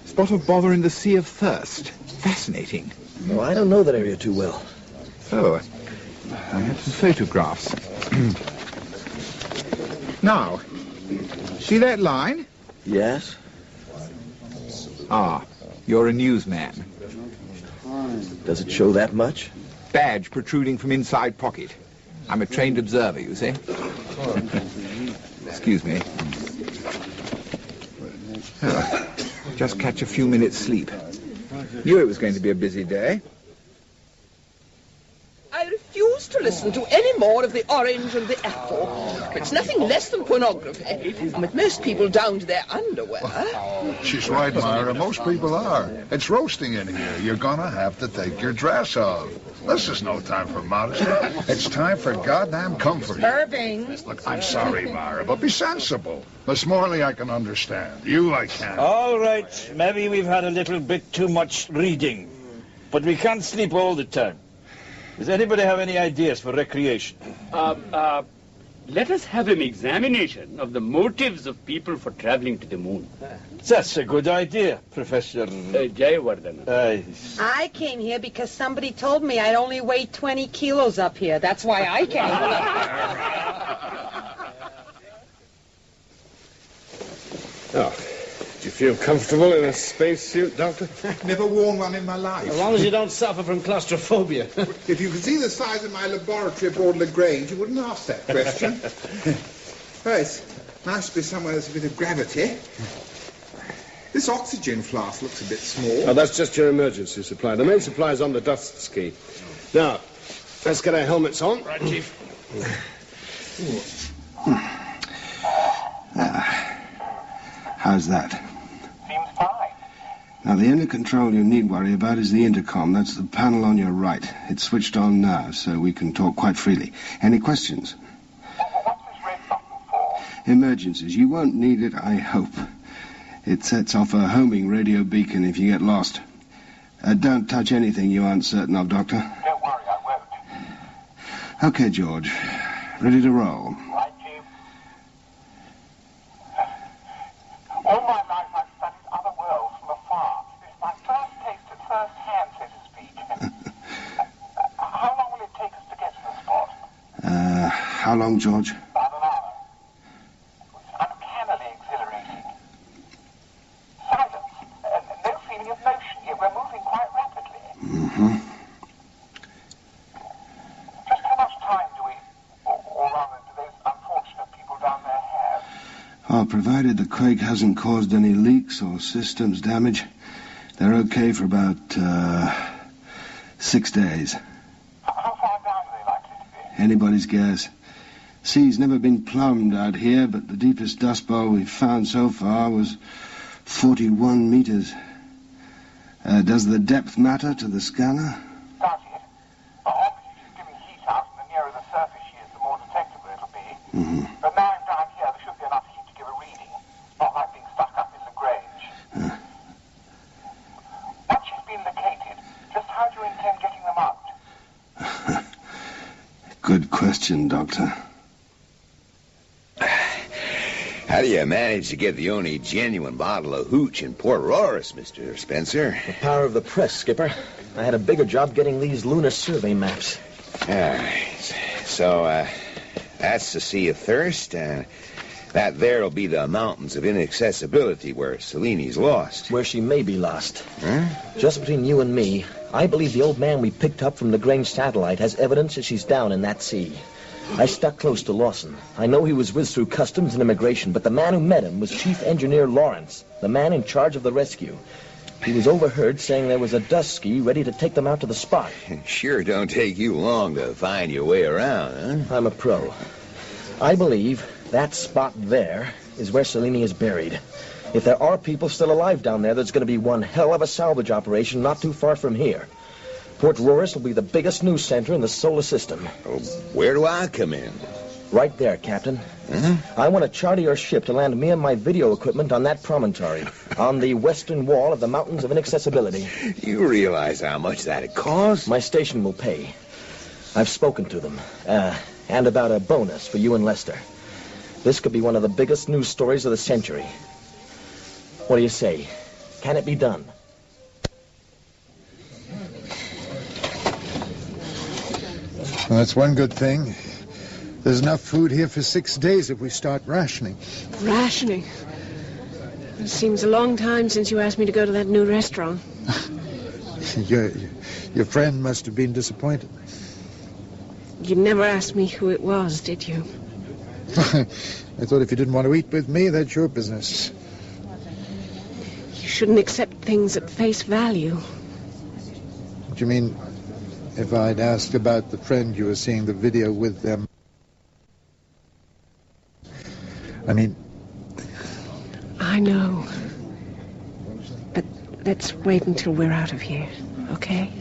Spot of bother in the Sea of Thirst. Fascinating. Oh, I don't know that area too well. Oh, I have some photographs. Now, see that line? Yes. Ah, you're a newsman. Does it show that much? Badge protruding from inside pocket. I'm a trained observer, you see. Excuse me. Oh, just catch a few minutes sleep. Knew it was going to be a busy day. I refuse to listen to any more of the orange and the apple. It's nothing less than pornography. With most people down to their underwear. She's right, Myra. Most people are. It's roasting in here. You're gonna have to take your dress off. This is no time for modesty. It's time for goddamn comfort. Irving. Look, I'm sorry, Myra, but be sensible. Miss Morley, I can understand. You, I can't. All right, maybe we've had a little bit too much reading. But we can't sleep all the time. Does anybody have any ideas for recreation? Let us have an examination of the motives of people for traveling to the moon. That's a good idea, Professor... Jayawardena. I came here because somebody told me I'd only weigh 20 kilos up here. That's why I came. Oh, do you feel comfortable in a spacesuit, Doctor? Never worn one in my life. As long as you don't suffer from claustrophobia. If you could see the size of my laboratory aboard LaGrange, you wouldn't ask that question. Oh, it's nice to be somewhere there's a bit of gravity. This oxygen flask looks a bit small. Oh, that's just your emergency supply. The main supply is on the dust ski. Now, let's get our helmets on. Right, Chief. How's that? Seems fine. Now, the only control you need worry about is the intercom. That's the panel on your right. It's switched on now, so we can talk quite freely. Any questions? What's this red button for? Emergencies. You won't need it, I hope. It sets off a homing radio beacon if you get lost. Don't touch anything you aren't certain of, Doctor. Don't worry, I won't. Okay, George. Ready to roll. Right, Chief. All my life I've studied other worlds from afar. This is my first taste at first hand, so to speak. How long will it take us to get to the spot? How long, George? About an hour. It's uncannily exhilarating. Silence. No feeling of motion, yet we're moving quite rapidly. Mm-hmm. Just how much time do we, or rather, do those unfortunate people down there have? Well, provided the quake hasn't caused any leaks or systems damage, they're okay for about 6 days. How far down are they likely to be? Anybody's guess. Sea's never been plumbed out here, but the deepest dust bowl we've found so far was 41 meters. Does the depth matter to the scanner? Does it? Obviously, she's giving heat out, and the nearer the surface she is, the more detectable it'll be. But now I'm down here, there should be enough heat to give a reading. Not like being stuck up in Lagrange. Once she's been located, just how do you intend getting them out? Good question, Doctor. How do you manage to get the only genuine bottle of hooch in Port Royce, Mr. Spencer? The power of the press, Skipper. I had a bigger job getting these lunar survey maps. All right. So, that's the Sea of Thirst, and that there'll be the mountains of inaccessibility where Seleni's lost. Where she may be lost. Huh? Just between you and me, I believe the old man we picked up from Lagrange satellite has evidence that she's down in that sea. I stuck close to Lawson. I know he was whizzed through customs and immigration, but the man who met him was Chief Engineer Lawrence, the man in charge of the rescue. He was overheard saying there was a dust ski ready to take them out to the spot. Sure don't take you long to find your way around, huh? I'm a pro. I believe that spot there is where Selene is buried. If there are people still alive down there, there's going to be one hell of a salvage operation not too far from here. Port Royce will be the biggest news center in the solar system. Oh, where do I come in? Right there, Captain. Huh? I want to charter your ship to land me and my video equipment on that promontory, on the western wall of the Mountains of Inaccessibility. You realize how much that'd cost? My station will pay. I've spoken to them, and about a bonus for you and Lester. This could be one of the biggest news stories of the century. What do you say? Can it be done? Well, that's one good thing. There's enough food here for 6 days if we start rationing. Rationing? It seems a long time since you asked me to go to that new restaurant. Your friend must have been disappointed. You never asked me who it was, did you? I thought if you didn't want to eat with me, that's your business. You shouldn't accept things at face value. What do you mean, if I'd asked about the friend you were seeing the video with them? I mean... I know. But let's wait until we're out of here, okay?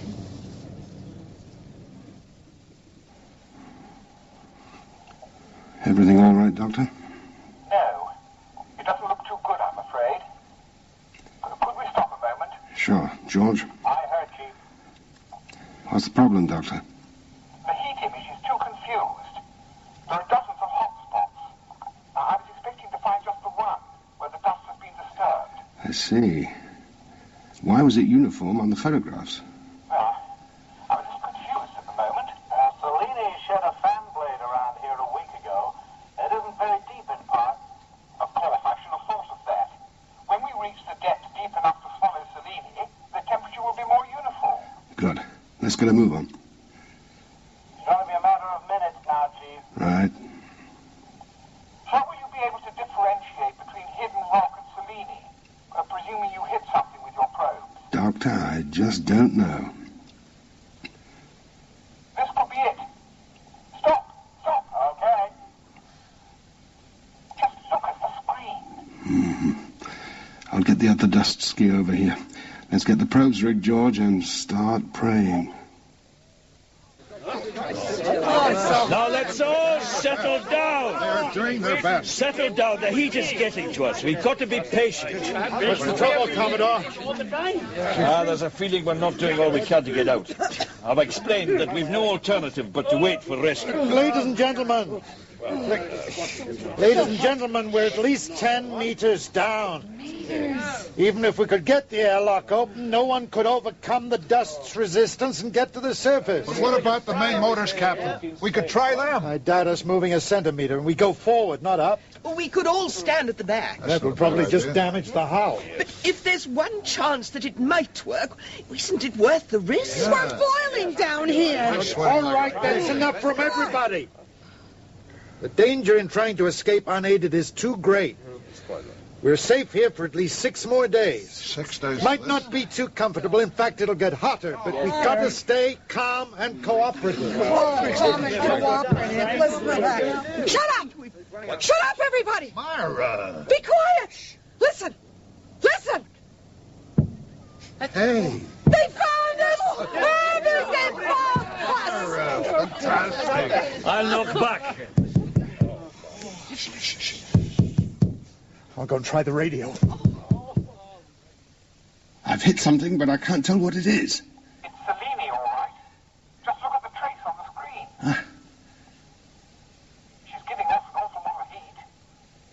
Everything all right, Doctor? No. It doesn't look too good, I'm afraid. Could we stop a moment? Sure. George? I heard, Chief. What's the problem, Doctor? The heat image is too confused. There are dozens of hot spots. I was expecting to find just the one, where the dust has been disturbed. I see. Why was it uniform on the photographs? Well, I was just confused at the moment. Selene shed a fan blade around here a week ago. It isn't very deep in part. Of course, I should have thought of that. When we reach the depth deep enough to swallow Selene, the temperature will be more uniform. Good. Let's get a move on. It's only a matter of minutes now, Chief. Right. How will you be able to differentiate between hidden rock and Selene? Presuming you hit something with your probe. Doctor, I just don't know. This could be it. Stop. Okay. Just look at the screen. I'll get the other dust ski over here. Let's get the probes rigged, George, and start praying. Now let's all settle down. They're doing their best. Settle down. The heat is getting to us. We've got to be patient. What's the trouble, Commodore? There's a feeling we're not doing all we can to get out. I've explained that we've no alternative but to wait for rescue. Ladies and gentlemen, we're at least 10 meters down. Even if we could get the airlock open, no one could overcome the dust's resistance and get to the surface. But what about the main motors, Captain? We could try them. I doubt us moving a centimeter, and we go forward, not up. We could all stand at the back. That will probably just damage the hull. But if there's one chance that it might work, isn't it worth the risk? Yeah. We're boiling down here. All right, that's enough from everybody. The danger in trying to escape unaided is too great. We're safe here for at least 6 more days. 6 days? Might not be too comfortable. In fact, it'll get hotter. But we've got to stay calm and cooperative. Calm and cooperative. Listen to that. Shut up! Shut up, everybody! Myra! Be quiet! Listen! Listen! Hey! They found us! Irving, they found us! Myra, fantastic! I'll look back. I'll go and try the radio. I've hit something, but I can't tell what it is. It's Selene, all right. Just look at the trace on the screen. She's giving off an awful lot of heat.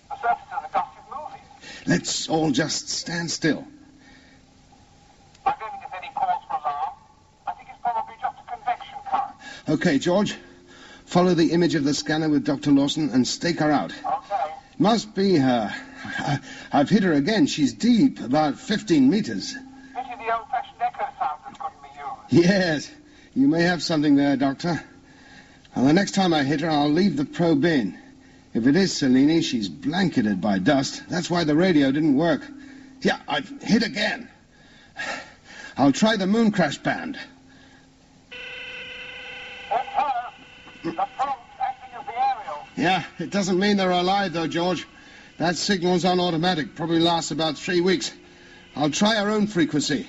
The surface of the dust is moving. Let's all just stand still. I don't think there's any cause for alarm. I think it's probably just a convection current. Okay, George. Follow the image of the scanner with Dr. Lawson and stake her out. Okay. Must be her. I've hit her again. She's deep, about 15 meters. Pity the old-fashioned echo sounders couldn't be used. Yes, you may have something there, Doctor. Well, the next time I hit her, I'll leave the probe in. If it is Selene, she's blanketed by dust. That's why the radio didn't work. Yeah, I've hit again. I'll try the moon crash band. That's her. The probe's acting as the aerial. Yeah, it doesn't mean they're alive, though, George. That signal's on automatic. Probably lasts about 3 weeks. I'll try our own frequency.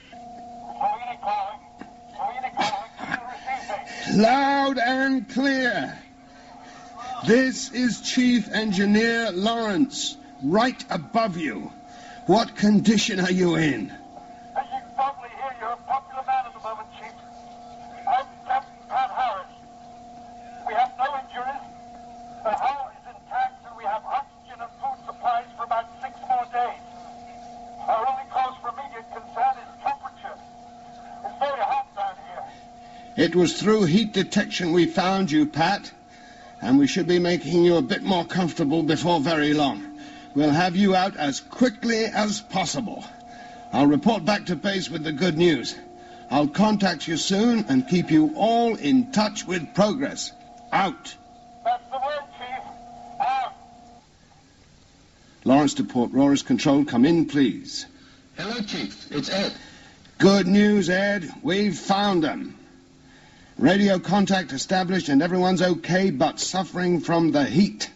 Selene calling. Selene calling. Receiving. Loud and clear. This is Chief Engineer Lawrence, right above you. What condition are you in? As you can probably hear, you're a popular man at the moment, Chief. I'm Captain Pat Harris. We have no injuries. The hull is intact, and we have oxygen and food supplies for about 6 more days. Our only cause for immediate concern is temperature. It's very hot down here. It was through heat detection we found you, Pat. And we should be making you a bit more comfortable before very long. We'll have you out as quickly as possible. I'll report back to base with the good news. I'll contact you soon and keep you all in touch with progress. Out. That's the word, Chief. Out. Lawrence to Port Rora's control. Come in, please. Hello, Chief. It's Ed. Good news, Ed. We've found them. Radio contact established and everyone's okay, but suffering from the heat.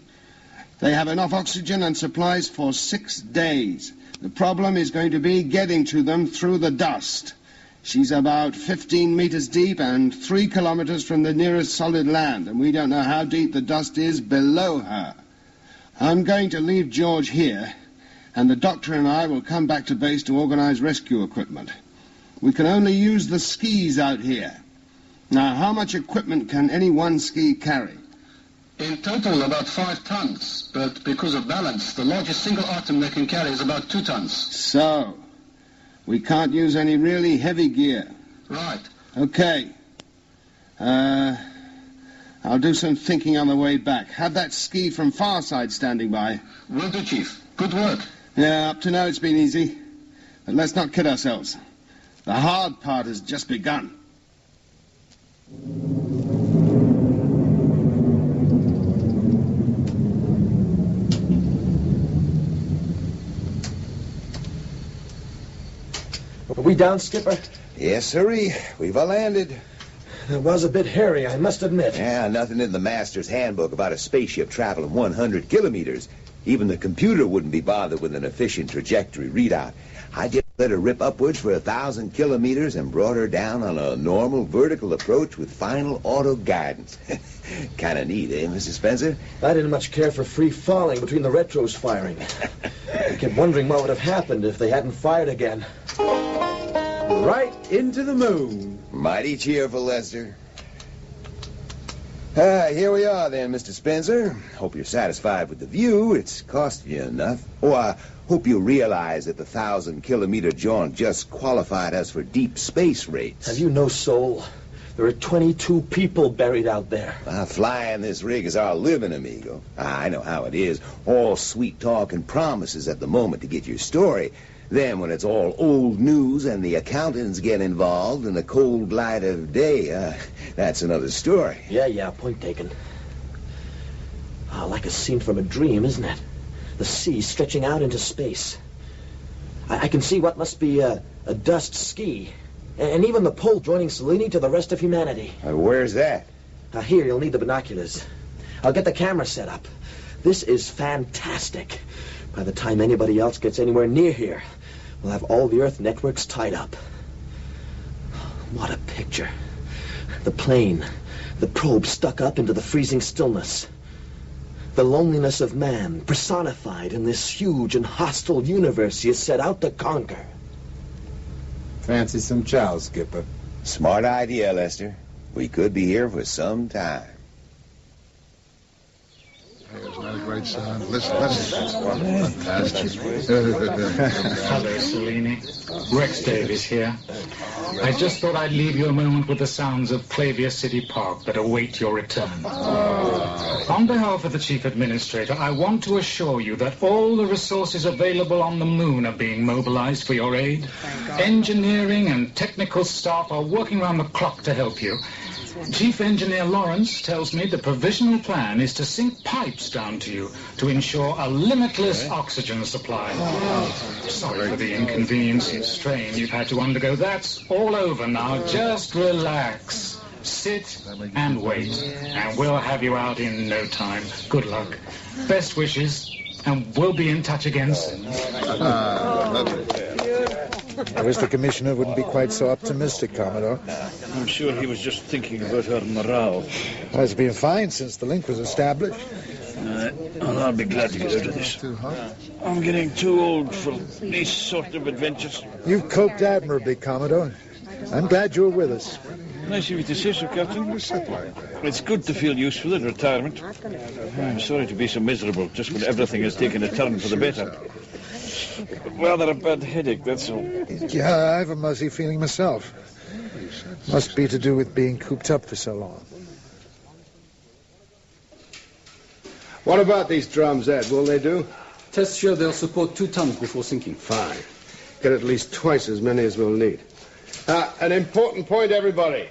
They have enough oxygen and supplies for 6 days. The problem is going to be getting to them through the dust. She's about 15 meters deep and 3 kilometers from the nearest solid land, and we don't know how deep the dust is below her. I'm going to leave George here, and the doctor and I will come back to base to organize rescue equipment. We can only use the skis out here. Now, how much equipment can any one ski carry? In total, about 5 tons. But because of balance, the largest single item they can carry is about 2 tons. So, we can't use any really heavy gear. Right. Okay. I'll do some thinking on the way back. Have that ski from Farside standing by. Will do, Chief. Good work. Yeah, up to now it's been easy. But let's not kid ourselves. The hard part has just begun. Are we down, Skipper? Yes, sirree. We've landed. It was a bit hairy, I must admit. Yeah, nothing in the master's handbook about a spaceship traveling 100 kilometers. Even the computer wouldn't be bothered with an efficient trajectory readout. I just let her rip upwards for 1,000 kilometers and brought her down on a normal vertical approach with final auto guidance. Kind of neat, eh, Mrs. Spencer? I didn't much care for free falling between the retros firing. I kept wondering what would have happened if they hadn't fired again. Right into the moon. Mighty cheerful, Lester. Here we are then, Mr. Spencer. Hope you're satisfied with the view. It's cost you enough. Oh, I hope you realize that the 1,000-kilometer jaunt just qualified us for deep space rates. Have you no soul? There are 22 people buried out there. Flying this rig is our living, amigo. I know how it is. All sweet talk and promises at the moment to get your story. Then, when it's all old news and the accountants get involved in the cold light of day, that's another story. Yeah, point taken. Like a scene from a dream, isn't it? The sea stretching out into space. I can see what must be a dust ski. And even the pole joining Selene to the rest of humanity. Where's that? Here, you'll need the binoculars. I'll get the camera set up. This is fantastic. By the time anybody else gets anywhere near here, we'll have all the Earth networks tied up. What a picture. The plane, the probe stuck up into the freezing stillness. The loneliness of man personified in this huge and hostile universe he has set out to conquer. Fancy some chow, Skipper. Smart idea, Lester. We could be here for some time. Hey, isn't that a great sound? Listen. Fantastic. Hello, Selene. Rex Davies here. I just thought I'd leave you a moment with the sounds of Clavia City Park that await your return. On behalf of the Chief Administrator, I want to assure you that all the resources available on the moon are being mobilized for your aid. Engineering and technical staff are working around the clock to help you. Chief Engineer Lawrence tells me the provisional plan is to sink pipes down to you to ensure a limitless oxygen supply. Sorry for the inconvenience and strain you've had to undergo. That's all over now. Just relax. Sit and wait, and we'll have you out in no time. Good luck. Best wishes, and we'll be in touch again soon. I wish the Commissioner wouldn't be quite so optimistic, Commodore. I'm sure he was just thinking about her morale. Well, it's been fine since the link was established. Well, I'll be glad to get out of this. I'm getting too old for these sort of adventures. You've coped admirably, Commodore. I'm glad you're with us. Nice of you to say so, Captain. It's good to feel useful in retirement. I'm sorry to be so miserable just when everything has taken a turn for the better. Rather a bad headache, that's all. Yeah, I have a muzzy feeling myself. Must be to do with being cooped up for so long. What about these drums, Ed? Will they do? Tests show they'll support 2 tons before sinking. Fine. Get at least twice as many as we'll need. An important point, everybody.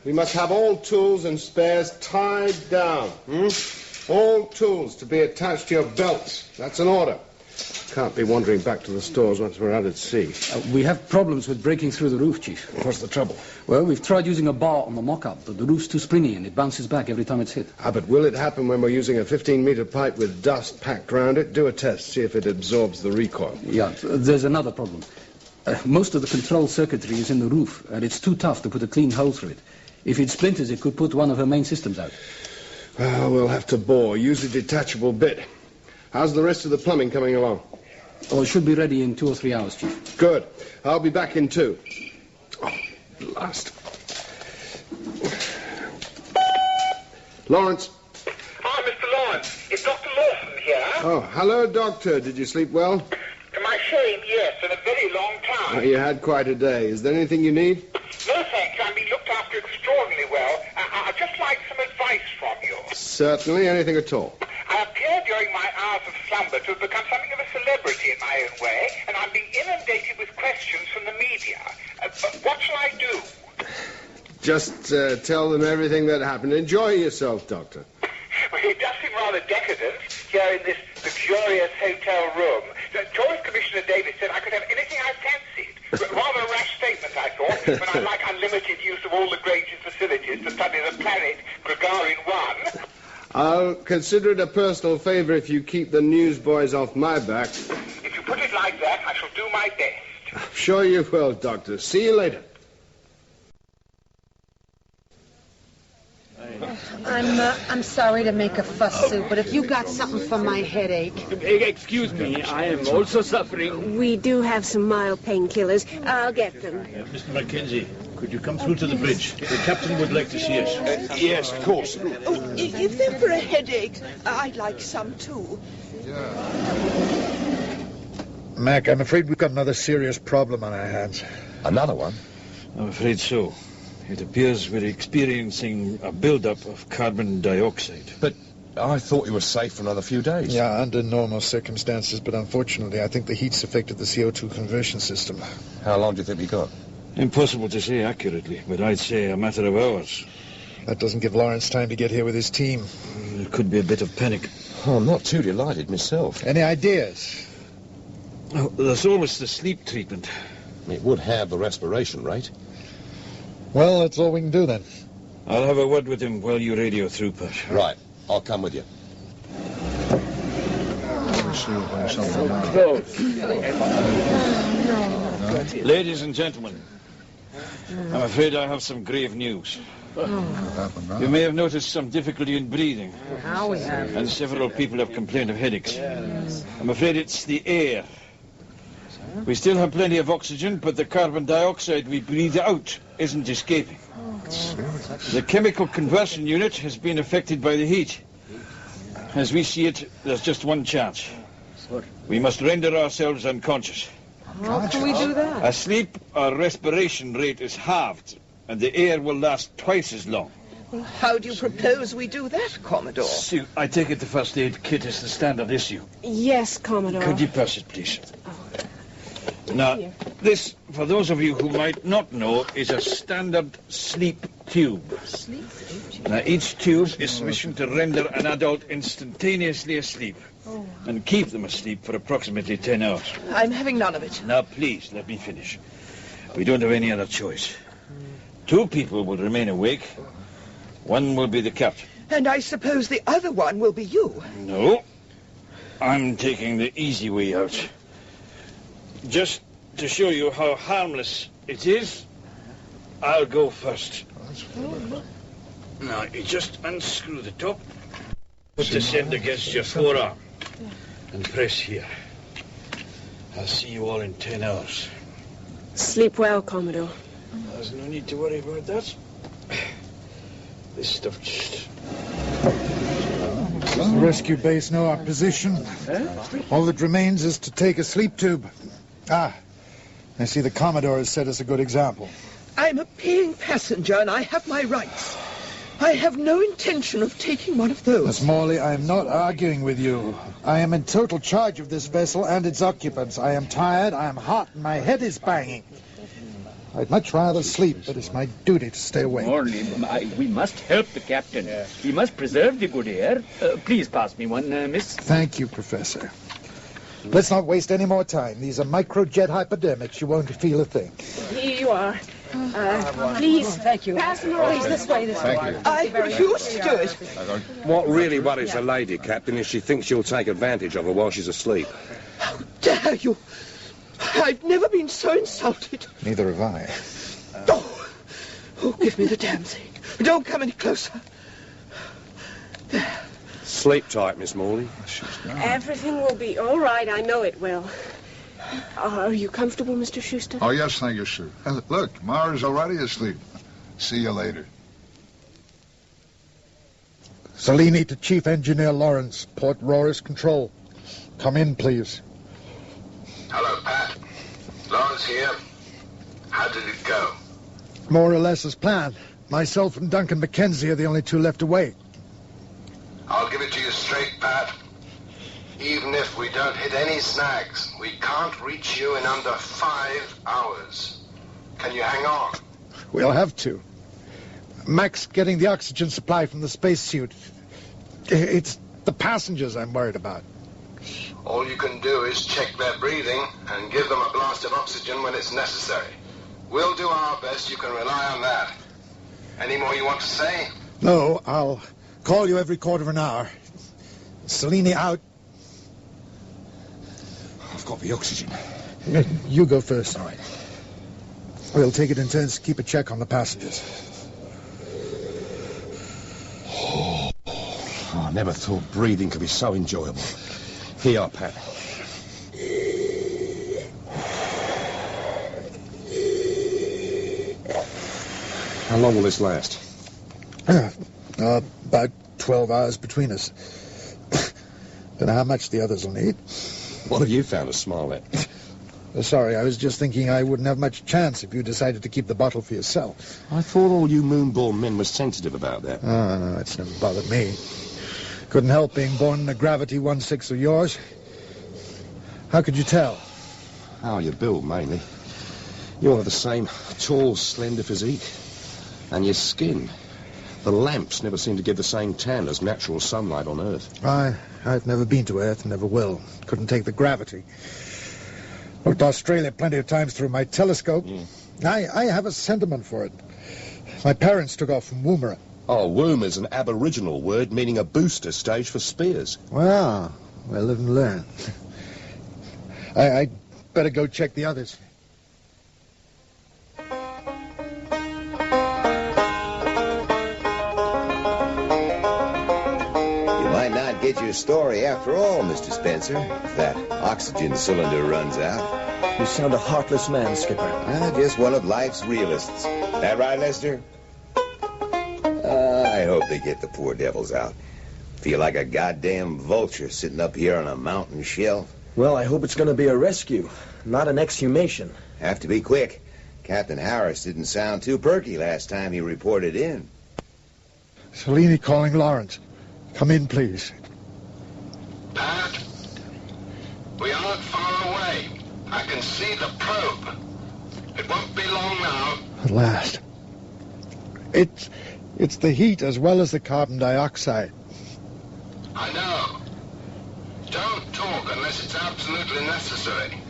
We must have all tools and spares tied down. All tools to be attached to your belts. That's an order. Can't be wandering back to the stores once we're out at sea. We have problems with breaking through the roof, Chief. What's the trouble? Well, we've tried using a bar on the mock-up, but the roof's too springy and it bounces back every time it's hit. But will it happen when we're using a 15-meter pipe with dust packed around it? Do a test, see if it absorbs the recoil. Yeah, there's another problem. Most of the control circuitry is in the roof, and it's too tough to put a clean hole through it. If it splinters, it could put one of her main systems out. Well, we'll have to bore. Use a detachable bit. How's the rest of the plumbing coming along? Oh, it should be ready in 2 or 3 hours, Chief. Good. I'll be back in 2. Oh, last. Lawrence. Hi, Mr. Lawrence. It's Dr. Lawson here. Oh, hello, Doctor. Did you sleep well? To my shame, yes, in a very long time. You had quite a day. Is there anything you need? No, thank you. I'm being looked after extraordinarily well. I'd just like some advice from you. Certainly. Anything at all. I appear during my hours of slumber to have become something of a celebrity in my own way, and I'm being inundated with questions from the media. What shall I do? Just tell them everything that happened. Enjoy yourself, Doctor. Well, it does seem rather decadent here in this luxurious hotel room. Tourist Commissioner Davis said I could have anything I fancied. Rather a rash statement, I thought, when I'd like unlimited use of all the Grange's facilities to study the planet Gagarin 1. I'll consider it a personal favor if you keep the newsboys off my back. If you put it like that, I shall do my best. I'm sure you will, Doctor. See you later. I'm sorry to make a fuss, Sue, but if you got something for my headache... Excuse me, I am also suffering. We do have some mild painkillers. I'll get them. Mr. Mackenzie, could you come through to the bridge? The captain would like to see us. Yes, of course. Oh, if they're for a headache, I'd like some too. Mac, I'm afraid we've got another serious problem on our hands. Another one? I'm afraid so. It appears we're experiencing a build-up of carbon dioxide. But I thought you were safe for another few days. Yeah, under normal circumstances, but unfortunately, I think the heat's affected the CO2 conversion system. How long do you think we got? Impossible to say accurately, but I'd say a matter of hours. That doesn't give Lawrence time to get here with his team. There could be a bit of panic. Oh, I'm not too delighted myself. Any ideas? Oh, there's always the sleep treatment. It would have the respiration rate. Well, that's all we can do then. I'll have a word with him while you radio through, Pat. Right. I'll come with you. Ladies and gentlemen, I'm afraid I have some grave news. You may have noticed some difficulty in breathing. Now we have. And several people have complained of headaches. I'm afraid it's the air. We still have plenty of oxygen, but the carbon dioxide we breathe out isn't escaping. The chemical conversion unit has been affected by the heat. As we see it, there's just one chance. We must render ourselves unconscious. How can we do that? Asleep, our respiration rate is halved, and the air will last twice as long. How do you propose we do that, Commodore? Sue, I take it the first aid kit is the standard issue. Yes, Commodore. Could you pass it, please? Now, this, for those of you who might not know, is a standard sleep tube. Now, each tube is sufficient to render an adult instantaneously asleep and keep them asleep for approximately 10 hours. I'm having none of it. Now, please, let me finish. We don't have any other choice. 2 people will remain awake. 1 will be the captain. And I suppose the other one will be you. No. I'm taking the easy way out. Just to show you how harmless it is, I'll go first. Now, you just unscrew the top, put this end against your forearm, and press here. I'll see you all in 10 hours. Sleep well, Commodore. There's no need to worry about that. This stuff just... The rescue base know our position. All that remains is to take a sleep tube. Ah, I see the Commodore has set us a good example. I'm a paying passenger and I have my rights. I have no intention of taking one of those. Miss Morley, I am not arguing with you. I am in total charge of this vessel and its occupants. I am tired, I am hot, and my head is banging. I'd much rather sleep, but it's my duty to stay awake. Morley, we must help the captain. He must preserve the good air. Please pass me one, miss. Thank you, Professor. Let's not waste any more time. These are microjet hypodermics. You won't feel a thing. Here you are. Please, thank you. Pass them around. This way, this way. I refuse to do it. What really worries the lady, Captain, is she thinks you'll take advantage of her while she's asleep. How dare you? I've never been so insulted. Neither have I. Oh, give me the damn thing. Don't come any closer. There. Sleep tight, Miss Morley. Everything will be all right. I know it will. Are you comfortable, Mr. Schuster? Oh, yes, thank you, sir. Look, Mara's already asleep. See you later. Cellini to Chief Engineer Lawrence, Port Roris Control. Come in, please. Hello, Pat. Lawrence here. How did it go? More or less as planned. Myself and Duncan Mackenzie are the only 2 left awake. I'll give it to you straight, Pat. Even if we don't hit any snags, we can't reach you in under 5 hours. Can you hang on? We'll have to. Mac's getting the oxygen supply from the spacesuit. It's the passengers I'm worried about. All you can do is check their breathing and give them a blast of oxygen when it's necessary. We'll do our best. You can rely on that. Any more you want to say? No, I'll call you every quarter of an hour. Cellini out. I've got the oxygen. You go first. All right. We'll take it in turns to keep a check on the passengers. I never thought breathing could be so enjoyable. Here you are, Pat. How long will this last? About 12 hours between us. Don't know how much the others will need. What have you found to smile at? Sorry, I was just thinking I wouldn't have much chance if you decided to keep the bottle for yourself. I thought all you moon-born men were sensitive about that. Oh, no, it's never bothered me. Couldn't help being born in a gravity 1/6 of yours. How could you tell? How you're built, mainly. You have the same tall, slender physique. And your skin. The lamps never seem to give the same tan as natural sunlight on Earth. I I've never been to Earth, never will. Couldn't take the gravity. Looked Australia plenty of times through my telescope. I have a sentiment for it. My parents took off from Woomera. Oh, Woomer's an Aboriginal word meaning a booster stage for spears. Well, we'll live and learn. I'd better go check the others. Get your story after all, Mr. Spencer, if that oxygen cylinder runs out. You sound a heartless man, Skipper. Just one of life's realists. That right, Lester? I hope they get the poor devils out. Feel like a goddamn vulture sitting up here on a mountain shelf. Well, I hope it's going to be a rescue, not an exhumation. Have to be quick. Captain Harris didn't sound too perky last time he reported in. Cellini calling Lawrence. Come in, please. Pat, we aren't far away. I can see the probe. It won't be long now. At last. It's the heat as well as the carbon dioxide. I know. Don't talk unless it's absolutely necessary.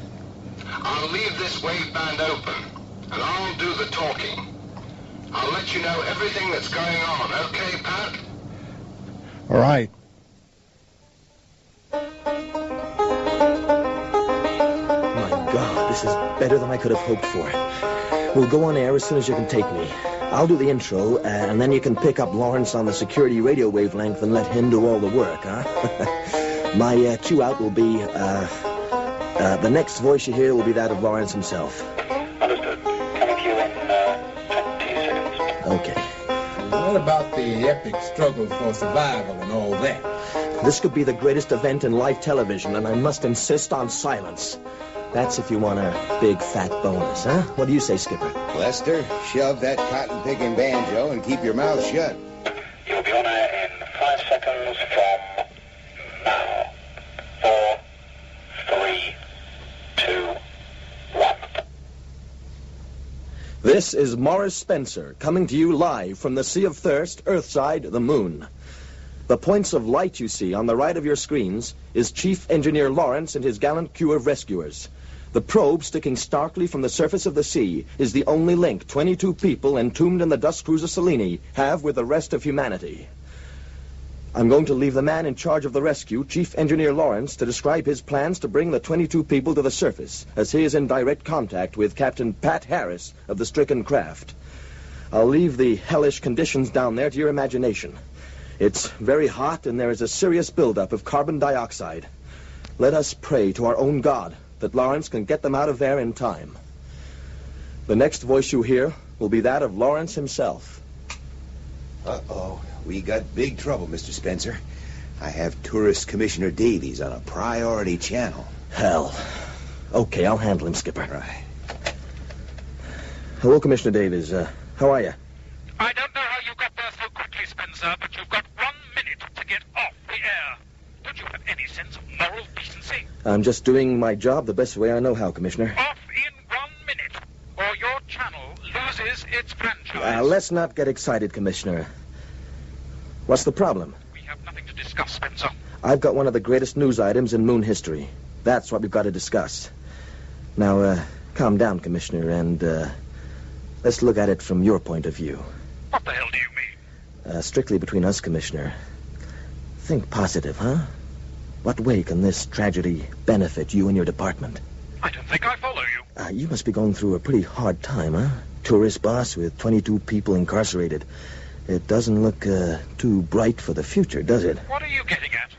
I'll leave this wave band open, and I'll do the talking. I'll let you know everything that's going on, okay, Pat? All right. This is better than I could have hoped for. We'll go on air as soon as you can take me. I'll do the intro, and then you can pick up Lawrence on the security radio wavelength and let him do all the work, huh? My cue out will be, the next voice you hear will be that of Lawrence himself. Understood. Coming to you in 20 seconds. Okay. What about the epic struggle for survival and all that? This could be the greatest event in live television, and I must insist on silence. That's if you want a big, fat bonus, huh? What do you say, Skipper? Lester, shove that cotton-picking banjo and keep your mouth shut. You'll be on air in 5 seconds from now. 4, 3, 2, 1. This is Morris Spencer, coming to you live from the Sea of Thirst, Earthside, the Moon. The points of light you see on the right of your screens is Chief Engineer Lawrence and his gallant crew of rescuers. The probe, sticking starkly from the surface of the sea, is the only link 22 people entombed in the dust cruiser Cellini have with the rest of humanity. I'm going to leave the man in charge of the rescue, Chief Engineer Lawrence, to describe his plans to bring the 22 people to the surface, as he is in direct contact with Captain Pat Harris of the stricken craft. I'll leave the hellish conditions down there to your imagination. It's very hot, and there is a serious buildup of carbon dioxide. Let us pray to our own God that Lawrence can get them out of there in time. The next voice you hear will be that of Lawrence himself. Uh-oh. We got big trouble, Mr. Spencer. I have Tourist Commissioner Davies on a priority channel. Hell. Okay, I'll handle him, Skipper. Right. Hello, Commissioner Davies. How are you? I don't know how you got there so quickly, Spencer, but you've got 1 minute to get off the air. Don't you have any sense of moral decency? I'm just doing my job the best way I know how, Commissioner. Off in 1 minute, or your channel loses its franchise. Let's not get excited, Commissioner. What's the problem? We have nothing to discuss, Spencer. I've got one of the greatest news items in moon history. That's what we've got to discuss. Now, calm down, Commissioner, and let's look at it from your point of view. What the hell do you mean? Strictly between us, Commissioner. Think positive, huh? What way can this tragedy benefit you and your department? I don't think I follow you. You must be going through a pretty hard time, huh? Tourist boss with 22 people incarcerated. It doesn't look too bright for the future, does it? What are you getting at?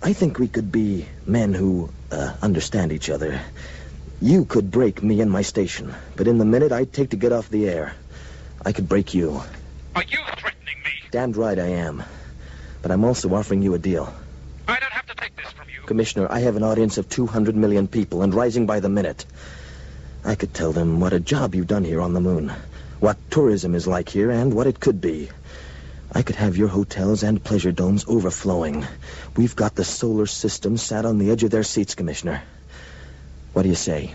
I think we could be men who understand each other. You could break me and my station, but in the minute I'd take to get off the air, I could break you. Are you threatening me? Damned right I am. But I'm also offering you a deal. I don't have to take this from you. Commissioner, I have an audience of 200 million people and rising by the minute. I could tell them what a job you've done here on the moon, what tourism is like here, and what it could be. I could have your hotels and pleasure domes overflowing. We've got the solar system sat on the edge of their seats, Commissioner. What do you say?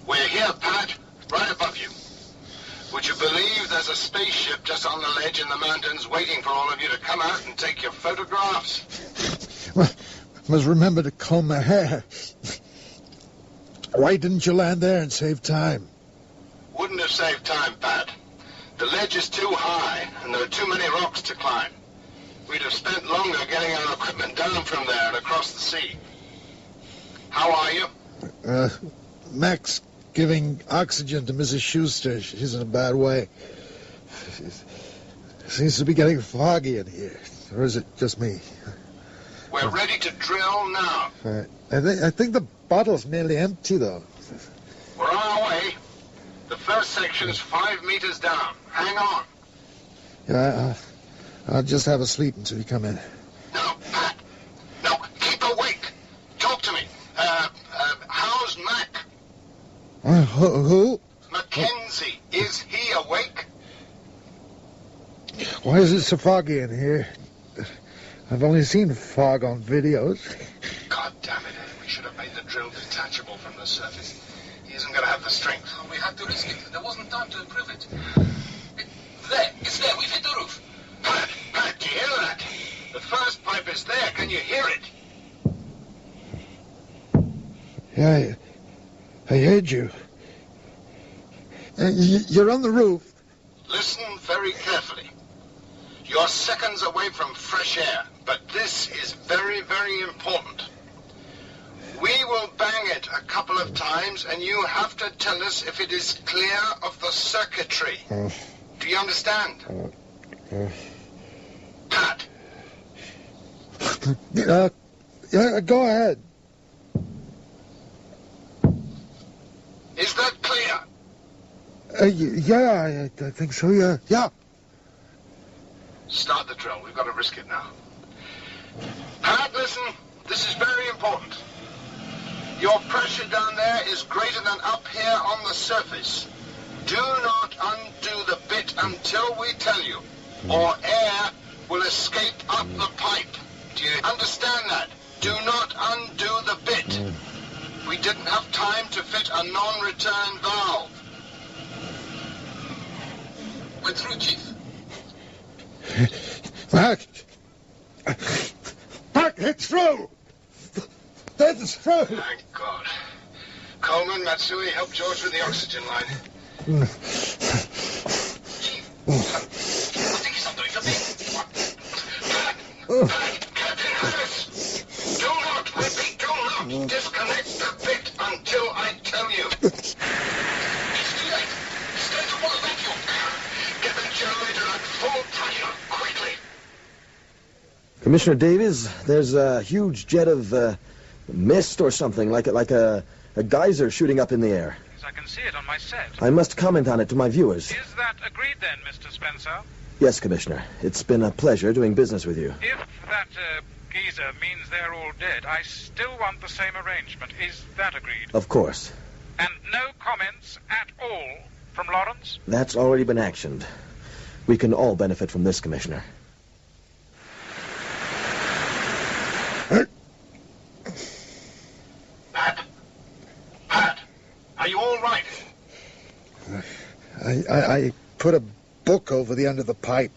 We're here, Pat, right above you. Would you believe there's a spaceship just on the ledge in the mountains waiting waiting for all of you to come out and take your photographs. Well, must remember to comb my hair. Why didn't you land there and save time? Wouldn't have saved time, Pat. The ledge is too high, and there are too many rocks to climb. We'd have spent longer getting our equipment down from there and across the sea. How are you? Mac's giving oxygen to Mrs. Schuster. She's in a bad way. Seems to be getting foggy in here. Or is it just me? We're ready to drill now. I think the bottle's nearly empty, though. We're on our way. The first section's 5 meters down. Hang on. Yeah, I'll just have a sleep until you come in. No, Pat. No, keep awake. Talk to me. How's Mac? Who? Mackenzie. Is he awake? Why is it so foggy in here? I've only seen fog on videos. God damn it, Ed. We should have made the drill detachable from the surface. He isn't going to have the strength. We had to risk it. There wasn't time to improve it. There. It's there. We've hit the roof. Pat, do you hear that? The first pipe is there. Can you hear it? Yeah, I heard you. You're on the roof. Listen very carefully. You're seconds away from fresh air, but this is very, very important. We will bang it a couple of times, and you have to tell us if it is clear of the circuitry. Do you understand? Pat. Yeah, go ahead. Is that clear? Yeah, I think so, yeah. Yeah. Start the drill. We've got to risk it now. Pat, listen. This is very important. Your pressure down there is greater than up here on the surface. Do not undo the bit until we tell you, or air will escape up the pipe. Do you understand that? Do not undo the bit. We didn't have time to fit a non-return valve. We're through, Chief. Mac, it's through. That's through. Thank God. Coleman, Matsui, help George with the oxygen line. Chief, I think he's under the bit. Captain Harris, do not disconnect the bit until I tell you. It's too late. It's going to want a vacuum. Get the generator at full pressure, quickly. Commissioner Davies, there's a huge jet of mist or something, like a geyser shooting up in the air. Yes, I can see it on my set. I must comment on it to my viewers. Is that agreed then, Mr. Spencer? Yes, Commissioner. It's been a pleasure doing business with you. If that geyser means they're all dead, I still want the same arrangement. Is that agreed? Of course. And no comments at all from Lawrence? That's already been actioned. We can all benefit from this, Commissioner. Pat, are you all right? I put a book over the end of the pipe.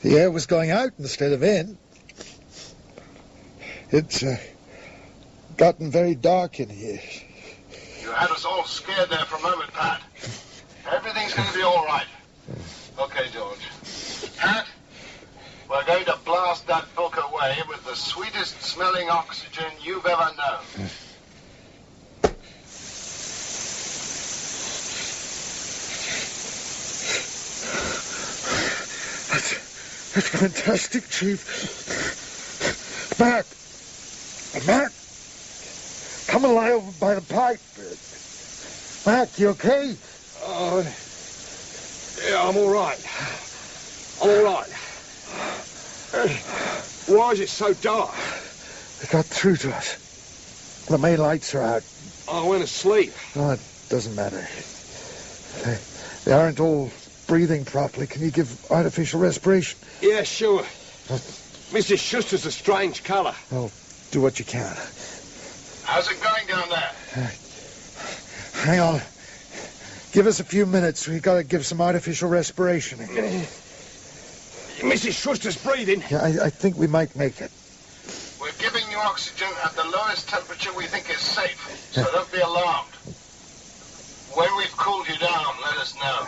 The air was going out instead of in. It's gotten very dark in here. You had us all scared there for a moment, Pat. Everything's going to be all right. Okay, George. Pat, we're going to blast that book away with the sweetest smelling oxygen you've ever known. That's fantastic, Chief. Mac! Come and lie over by the pipe. Mac, you okay? Yeah, I'm all right. Why is it so dark? They got through to us. The main lights are out. I went to sleep. No, it doesn't matter. They aren't all breathing properly. Can you give artificial respiration? Yeah, sure. Mrs. Schuster's a strange colour. Oh, do what you can. How's it going down there? Hang on. Give us a few minutes. We've got to give some artificial respiration. Mrs. Schuster's breathing. Yeah, I think we might make it. We're giving you oxygen at the lowest temperature we think is safe, so don't be alarmed. When we've cooled you down, let us know.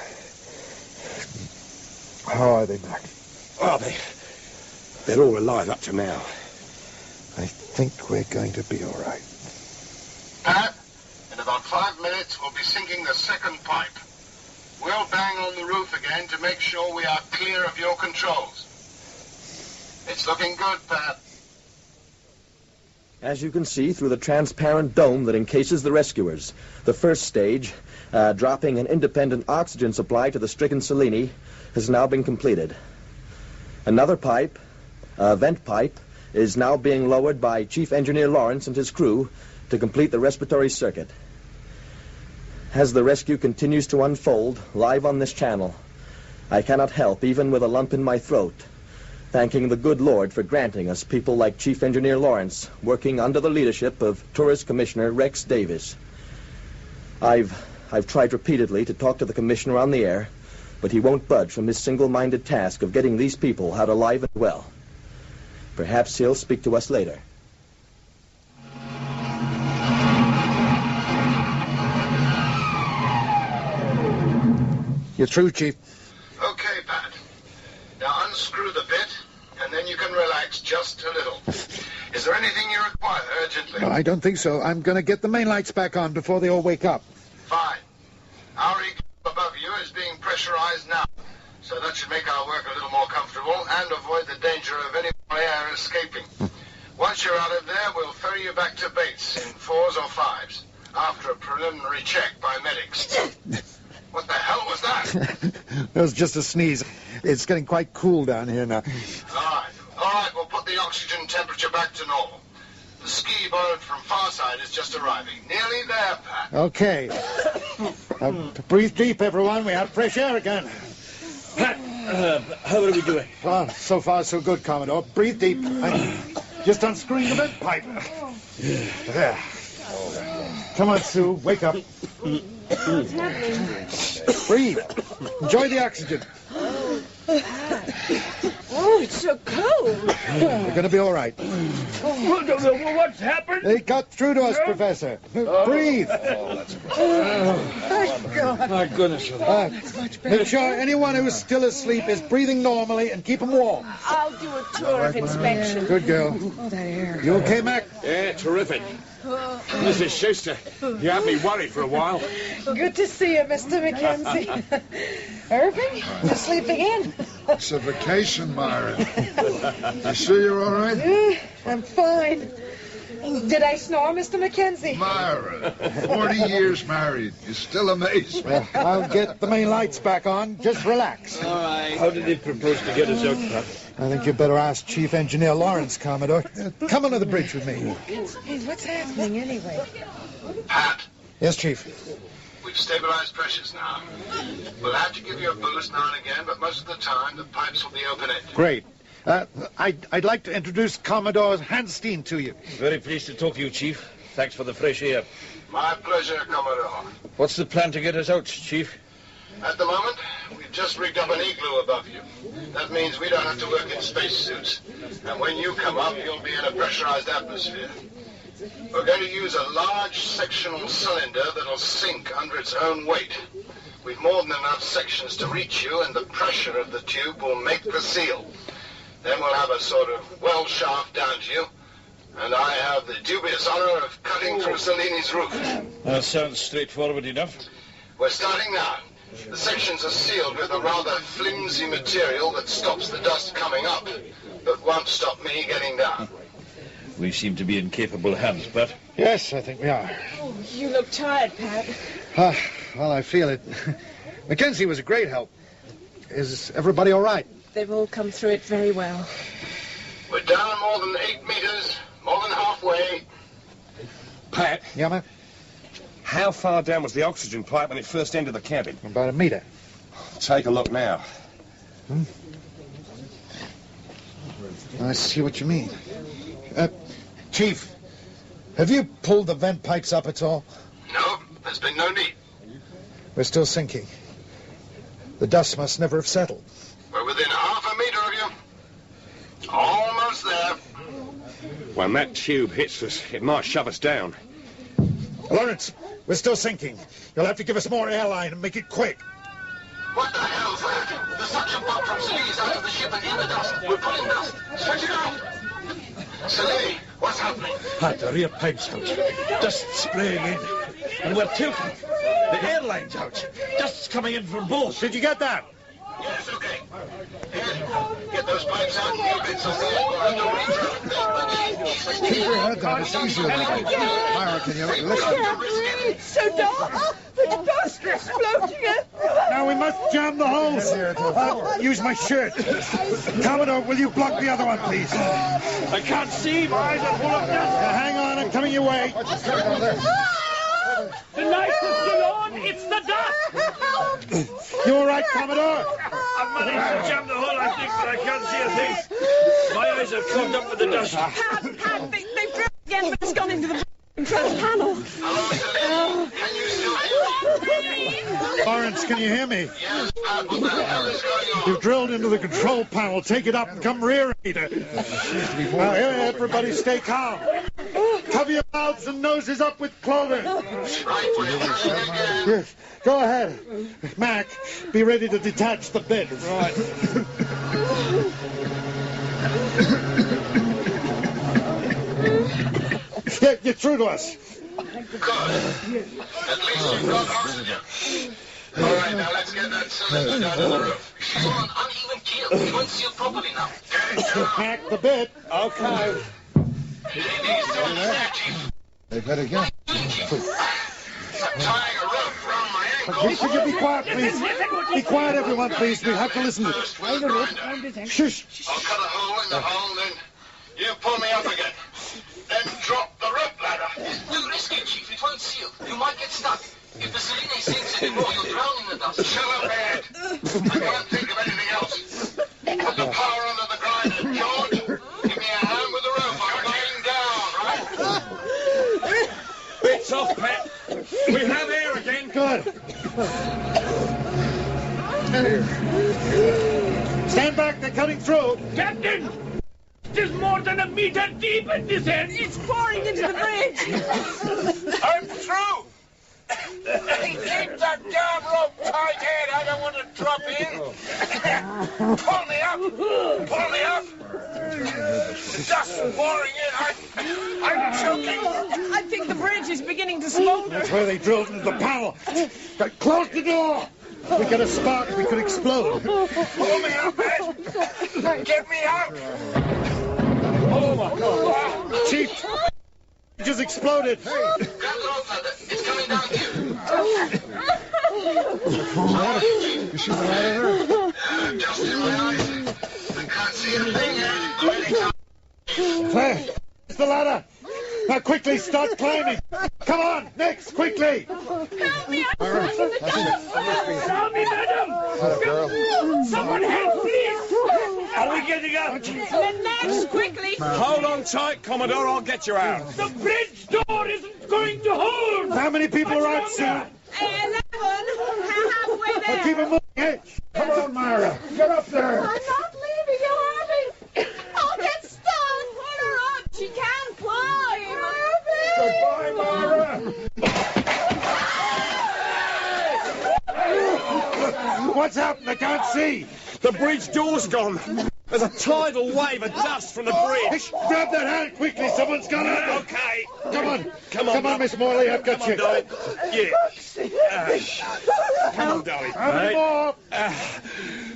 How are they, Mac? Oh, they're all alive up to now. I think we're going to be all right. Pat, in about 5 minutes, we'll be sinking the second pipe. We'll bang on the roof again to make sure we are clear of your controls. It's looking good, Pat. As you can see through the transparent dome that encases the rescuers, the first stage, dropping an independent oxygen supply to the stricken Cellini, has now been completed. Another pipe, a vent pipe, is now being lowered by Chief Engineer Lawrence and his crew to complete the respiratory circuit. As the rescue continues to unfold live on this channel, I cannot help, even with a lump in my throat, thanking the good Lord for granting us people like Chief Engineer Lawrence, working under the leadership of Tourist Commissioner Rex Davis. I've tried repeatedly to talk to the Commissioner on the air, but he won't budge from his single-minded task of getting these people out alive and well. Perhaps he'll speak to us later. You're through, Chief. Okay, Pat. Now unscrew the bit, and then you can relax just a little. Is there anything you require urgently? No, I don't think so. I'm going to get the main lights back on before they all wake up. Fine. Our eagle above you is being pressurized now, so that should make our work a little more comfortable and avoid the danger of any more air escaping. Once you're out of there, we'll ferry you back to Bates in 4s or 5s, after a preliminary check by medics. What the hell was that? That was just a sneeze. It's getting quite cool down here now. All right, we'll put the oxygen temperature back to normal. The ski borrowed from Farside is just arriving. Nearly there, Pat. Okay. Breathe deep, everyone. We have fresh air again. Pat, how are we doing? Well, so far so good, Commodore. Breathe deep. Just unscrewing the vent pipe. There. Come on, Sue. Wake up. What's happening? Breathe. Enjoy the oxygen. Oh, it's so cold. We're going to be all right. What's happened? They got through to us, Professor. Breathe. Thank God. My goodness. That's much better. Make sure anyone who is still asleep is breathing normally and keep them warm. I'll do a tour of inspection. Good girl. Oh, that air. You okay, Mac? Yeah, terrific. Mrs. Schuster, you had me worried for a while. Good to see you, Mr. Mackenzie. Irving, you're sleeping in. It's a vacation, Myra. You sure you're all right? I'm fine. Did I snore, Mr. Mackenzie? Myra, 40 years married. You still amaze me. Well, I'll get the main lights back on. Just relax. All right. How did he propose to get us out, Pat? I think you better ask Chief Engineer Lawrence, Commodore. Come under the bridge with me. Hey, what's happening anyway? Pat, Yes, Chief. we've stabilized pressures now. We'll have to give you a boost now and again, but most of the time the pipes will be open-ended. Great. I'd like to introduce Commodore Hanstein to you. Very pleased to talk to you, Chief. Thanks for the fresh air. My pleasure, Commodore. What's the plan to get us out, Chief? At the moment, we've just rigged up an igloo above you. That means we don't have to work in spacesuits. And when you come up, you'll be in a pressurized atmosphere. We're going to use a large sectional cylinder that'll sink under its own weight. We've more than enough sections to reach you, and the pressure of the tube will make the seal. Then we'll have a sort of well shaft down to you, and I have the dubious honor of cutting through Cellini's roof. That sounds straightforward enough. We're starting now. The sections are sealed with a rather flimsy material that stops the dust coming up, but won't stop me getting down. We seem to be in capable hands, Pat. Yes, I think we are. Oh, you look tired, Pat. Well, I feel it. Mackenzie was a great help. Is everybody all right? They've all come through it very well. We're down more than 8 meters, more than halfway. Pat, Yeah, Mac? how far down was the oxygen pipe when it first entered the cabin? About a meter. Take a look now. I see what you mean. Chief, have you pulled the vent pipes up at all? No, there's been no need. We're still sinking. The dust must never have settled. We're within half a meter of you. Almost there. When that tube hits us, it might shove us down. Lawrence, we're still sinking. You'll have to give us more airline and make it quick. What the hell's that? The suction pump from Cellini's out of the ship and in the dust. We're pulling dust. Stretch it out. Cellini, what's happening? Pat, the rear pipe's out. Dust spraying in. And we're tilting. The airline's out. Dust's coming in from both. Did you get that? Yes, okay. Get those pipes out and your bits on the Keep your head down. It's easier than that. Myra, can you listen? It's so dark. The dust is floating everywhere. Now we must jam the holes. Use my shirt. Commodore, will you block the other one, please? I can't see. My eyes are full of dust. Hang on, I'm coming your way. The lights are still on. It's the dust. You all right, Commodore? I've managed to jam the hole, I think, but I can't see a thing. My eyes are clogged up with the dust. Pat, they've drilled again, but it's gone into the control panel. Can you still hear me? Lawrence, can you hear me? Yes, Pat. What the hell is going on? You've drilled into the control panel. Take it up and come rear leader. Now, here, everybody stay calm. Cover your mouths and noses up with clothing. Right, we're pushing again. Yes, go ahead. Mac, be ready to detach the bed. Right. Get through to us. Good. At least you've got oxygen. All right, now let's get that cylinder down to the roof. She's on an uneven keel. We won't see it properly now. Get it down. Pack the bed. Okay. They better get. I'm tying a rope around my ankle. Could you be quiet, please? Be quiet, everyone, please. We have to listen to First with the grinder. Shush. I'll cut a hole in the hole, then you pull me up again. Then drop the rope ladder. Don't risk it, Chief. It won't seal. You might get stuck. If the Cellini sinks anymore, you'll drown in the dust. Shut up, Ed. I can't think of anything else. Put the power under the grinder. George, give me a hand with the rope. I'm going down, right? Bits off, Pat. We have air again. Good. Stand back. They're cutting through. Captain! There's more than a meter deep in this end. It's pouring into the bridge. I'm through. Keep that damn rope tight, Ed. I don't want to drop in. Pull me up. Pull me up. Dust pouring in. I'm choking. I think the bridge is beginning to smolder. That's where they drilled into the panel. Close the door. We get a spark, we could explode. Pull me up, Ed. Get me out. Oh, my God. Chief, it just exploded. Grab the rope ladder. It's coming down here. You shoot the ladder there? Dust in my eyes. I can't see a thing, Ed. I'm really tired. Claire, it's the ladder. Now quickly, start climbing. Come on, next, quickly. Help me! Help me, madam! Girl. Someone help, please! Are we getting out? The next, quickly! Hold on tight, Commodore. I'll get you out. The bridge door isn't going to hold! How many people are out soon? 11. Halfway there. Keep them moving. Hey, come on, Myra. Get up there. I'm not leaving you, Harvey. I'll get stuck. Pull her up. She can't climb. Goodbye, Myra. What's happened? I can't see. The bridge door's gone. There's a tidal wave of dust from the bridge. Grab that hand quickly. Someone's got it. Okay. Come on, Miss Morley. I've got you. Darling. Yeah. Come on, darling. How many more?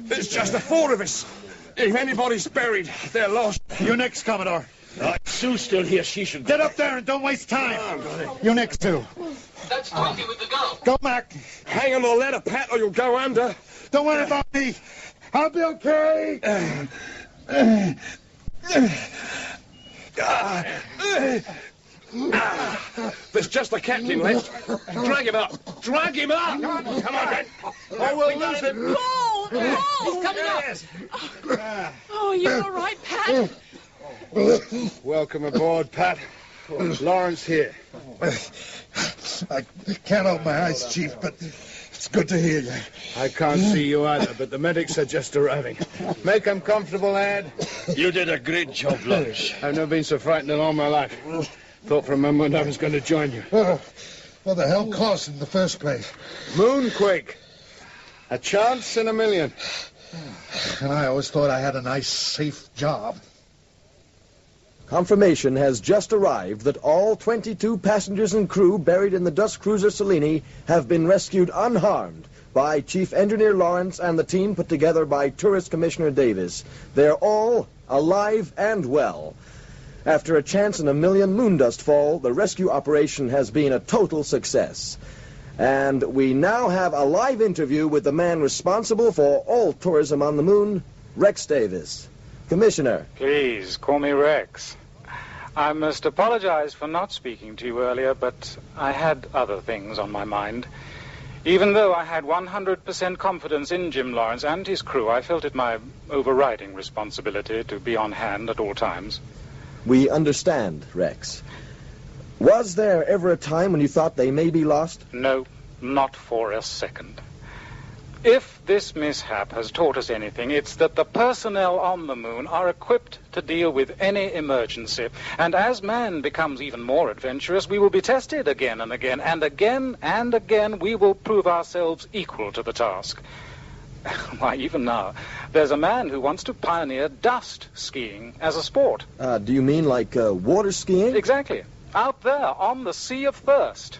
There's just the four of us. If anybody's buried, they're lost. You next, Commodore. Sue's still here. She should Get up there and don't waste time. You next, too. That's 20 with the girl. Go, Mac. Hang on the ladder, Pat, or you'll go under. Don't worry about me. I'll be okay. There's just the captain left. Drag him up. Drag him up. Come on, then. Or we'll lose him. Pull! He's coming up. Oh, you all right, Pat? Welcome aboard, Pat. Lawrence here. I can't open my eyes, Chief, but It's good to hear you. I can't see you either, but the medics are just arriving. Make them comfortable, lad. You did a great job, Lawrence. I've never been so frightened in all my life. Thought for a moment I was going to join you. What the hell caused it in the first place? Moonquake. A chance in a million. And I always thought I had a nice, safe job. Confirmation has just arrived that all 22 passengers and crew buried in the dust cruiser Cellini have been rescued unharmed by Chief Engineer Lawrence and the team put together by Tourist Commissioner Davis. They're all alive and well. After a chance in a million moondust fall, the rescue operation has been a total success. And we now have a live interview with the man responsible for all tourism on the moon, Rex Davis. Commissioner. Please, call me Rex. I must apologize for not speaking to you earlier, but I had other things on my mind. Even though I had 100% confidence in Jim Lawrence and his crew, I felt it my overriding responsibility to be on hand at all times. We understand, Rex. Was there ever a time when you thought they may be lost? No, not for a second. If this mishap has taught us anything, it's that the personnel on the moon are equipped to deal with any emergency. And as man becomes even more adventurous, we will be tested again and again, and again and again we will prove ourselves equal to the task. Why, even now, there's a man who wants to pioneer dust skiing as a sport. Do you mean like water skiing? Exactly. Out there on the Sea of Thirst.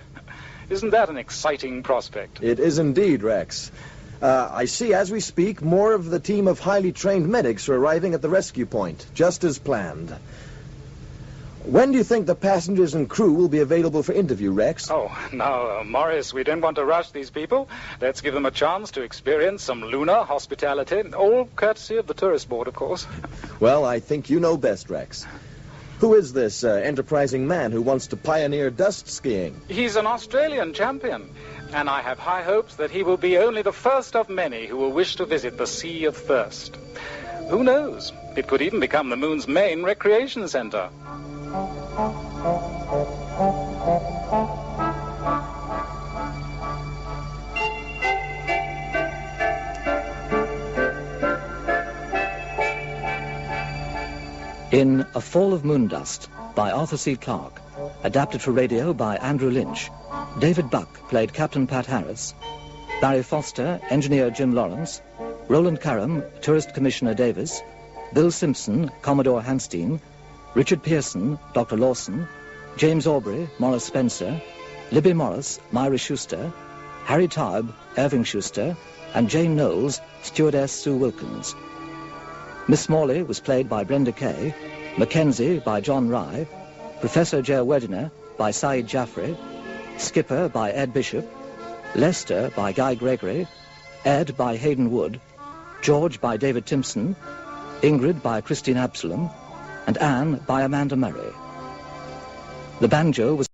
Isn't that an exciting prospect? It is indeed, Rex. I see, as we speak, more of the team of highly trained medics are arriving at the rescue point, just as planned. When do you think the passengers and crew will be available for interview, Rex? Oh, now, Morris, we don't want to rush these people. Let's give them a chance to experience some lunar hospitality, all courtesy of the tourist board, of course. Well, I think you know best, Rex. Who is this enterprising man who wants to pioneer dust skiing? He's an Australian champion, and I have high hopes that he will be only the first of many who will wish to visit the Sea of Thirst. Who knows? It could even become the moon's main recreation center. In A Fall of Moondust by Arthur C Clarke, adapted for radio by Andrew Lynch, David Buck played Captain Pat Harris, Barry Foster, Engineer Jim Lawrence, Roland Carrum, Tourist Commissioner Davis, Bill Simpson, Commodore Hanstein, Richard Pearson, Dr. Lawson, James Aubrey, Morris Spencer, Libby Morris, Myra Schuster, Harry Taub, Irving Schuster, and Jane Knowles, Stewardess Sue Wilkins. Miss Morley was played by Brenda Kay, Mackenzie by John Rye, Professor Joe Wediner by Saeed Jaffrey, Skipper by Ed Bishop, Lester by Guy Gregory, Ed by Hayden Wood, George by David Timpson, Ingrid by Christine Absalom, and Anne by Amanda Murray. The banjo was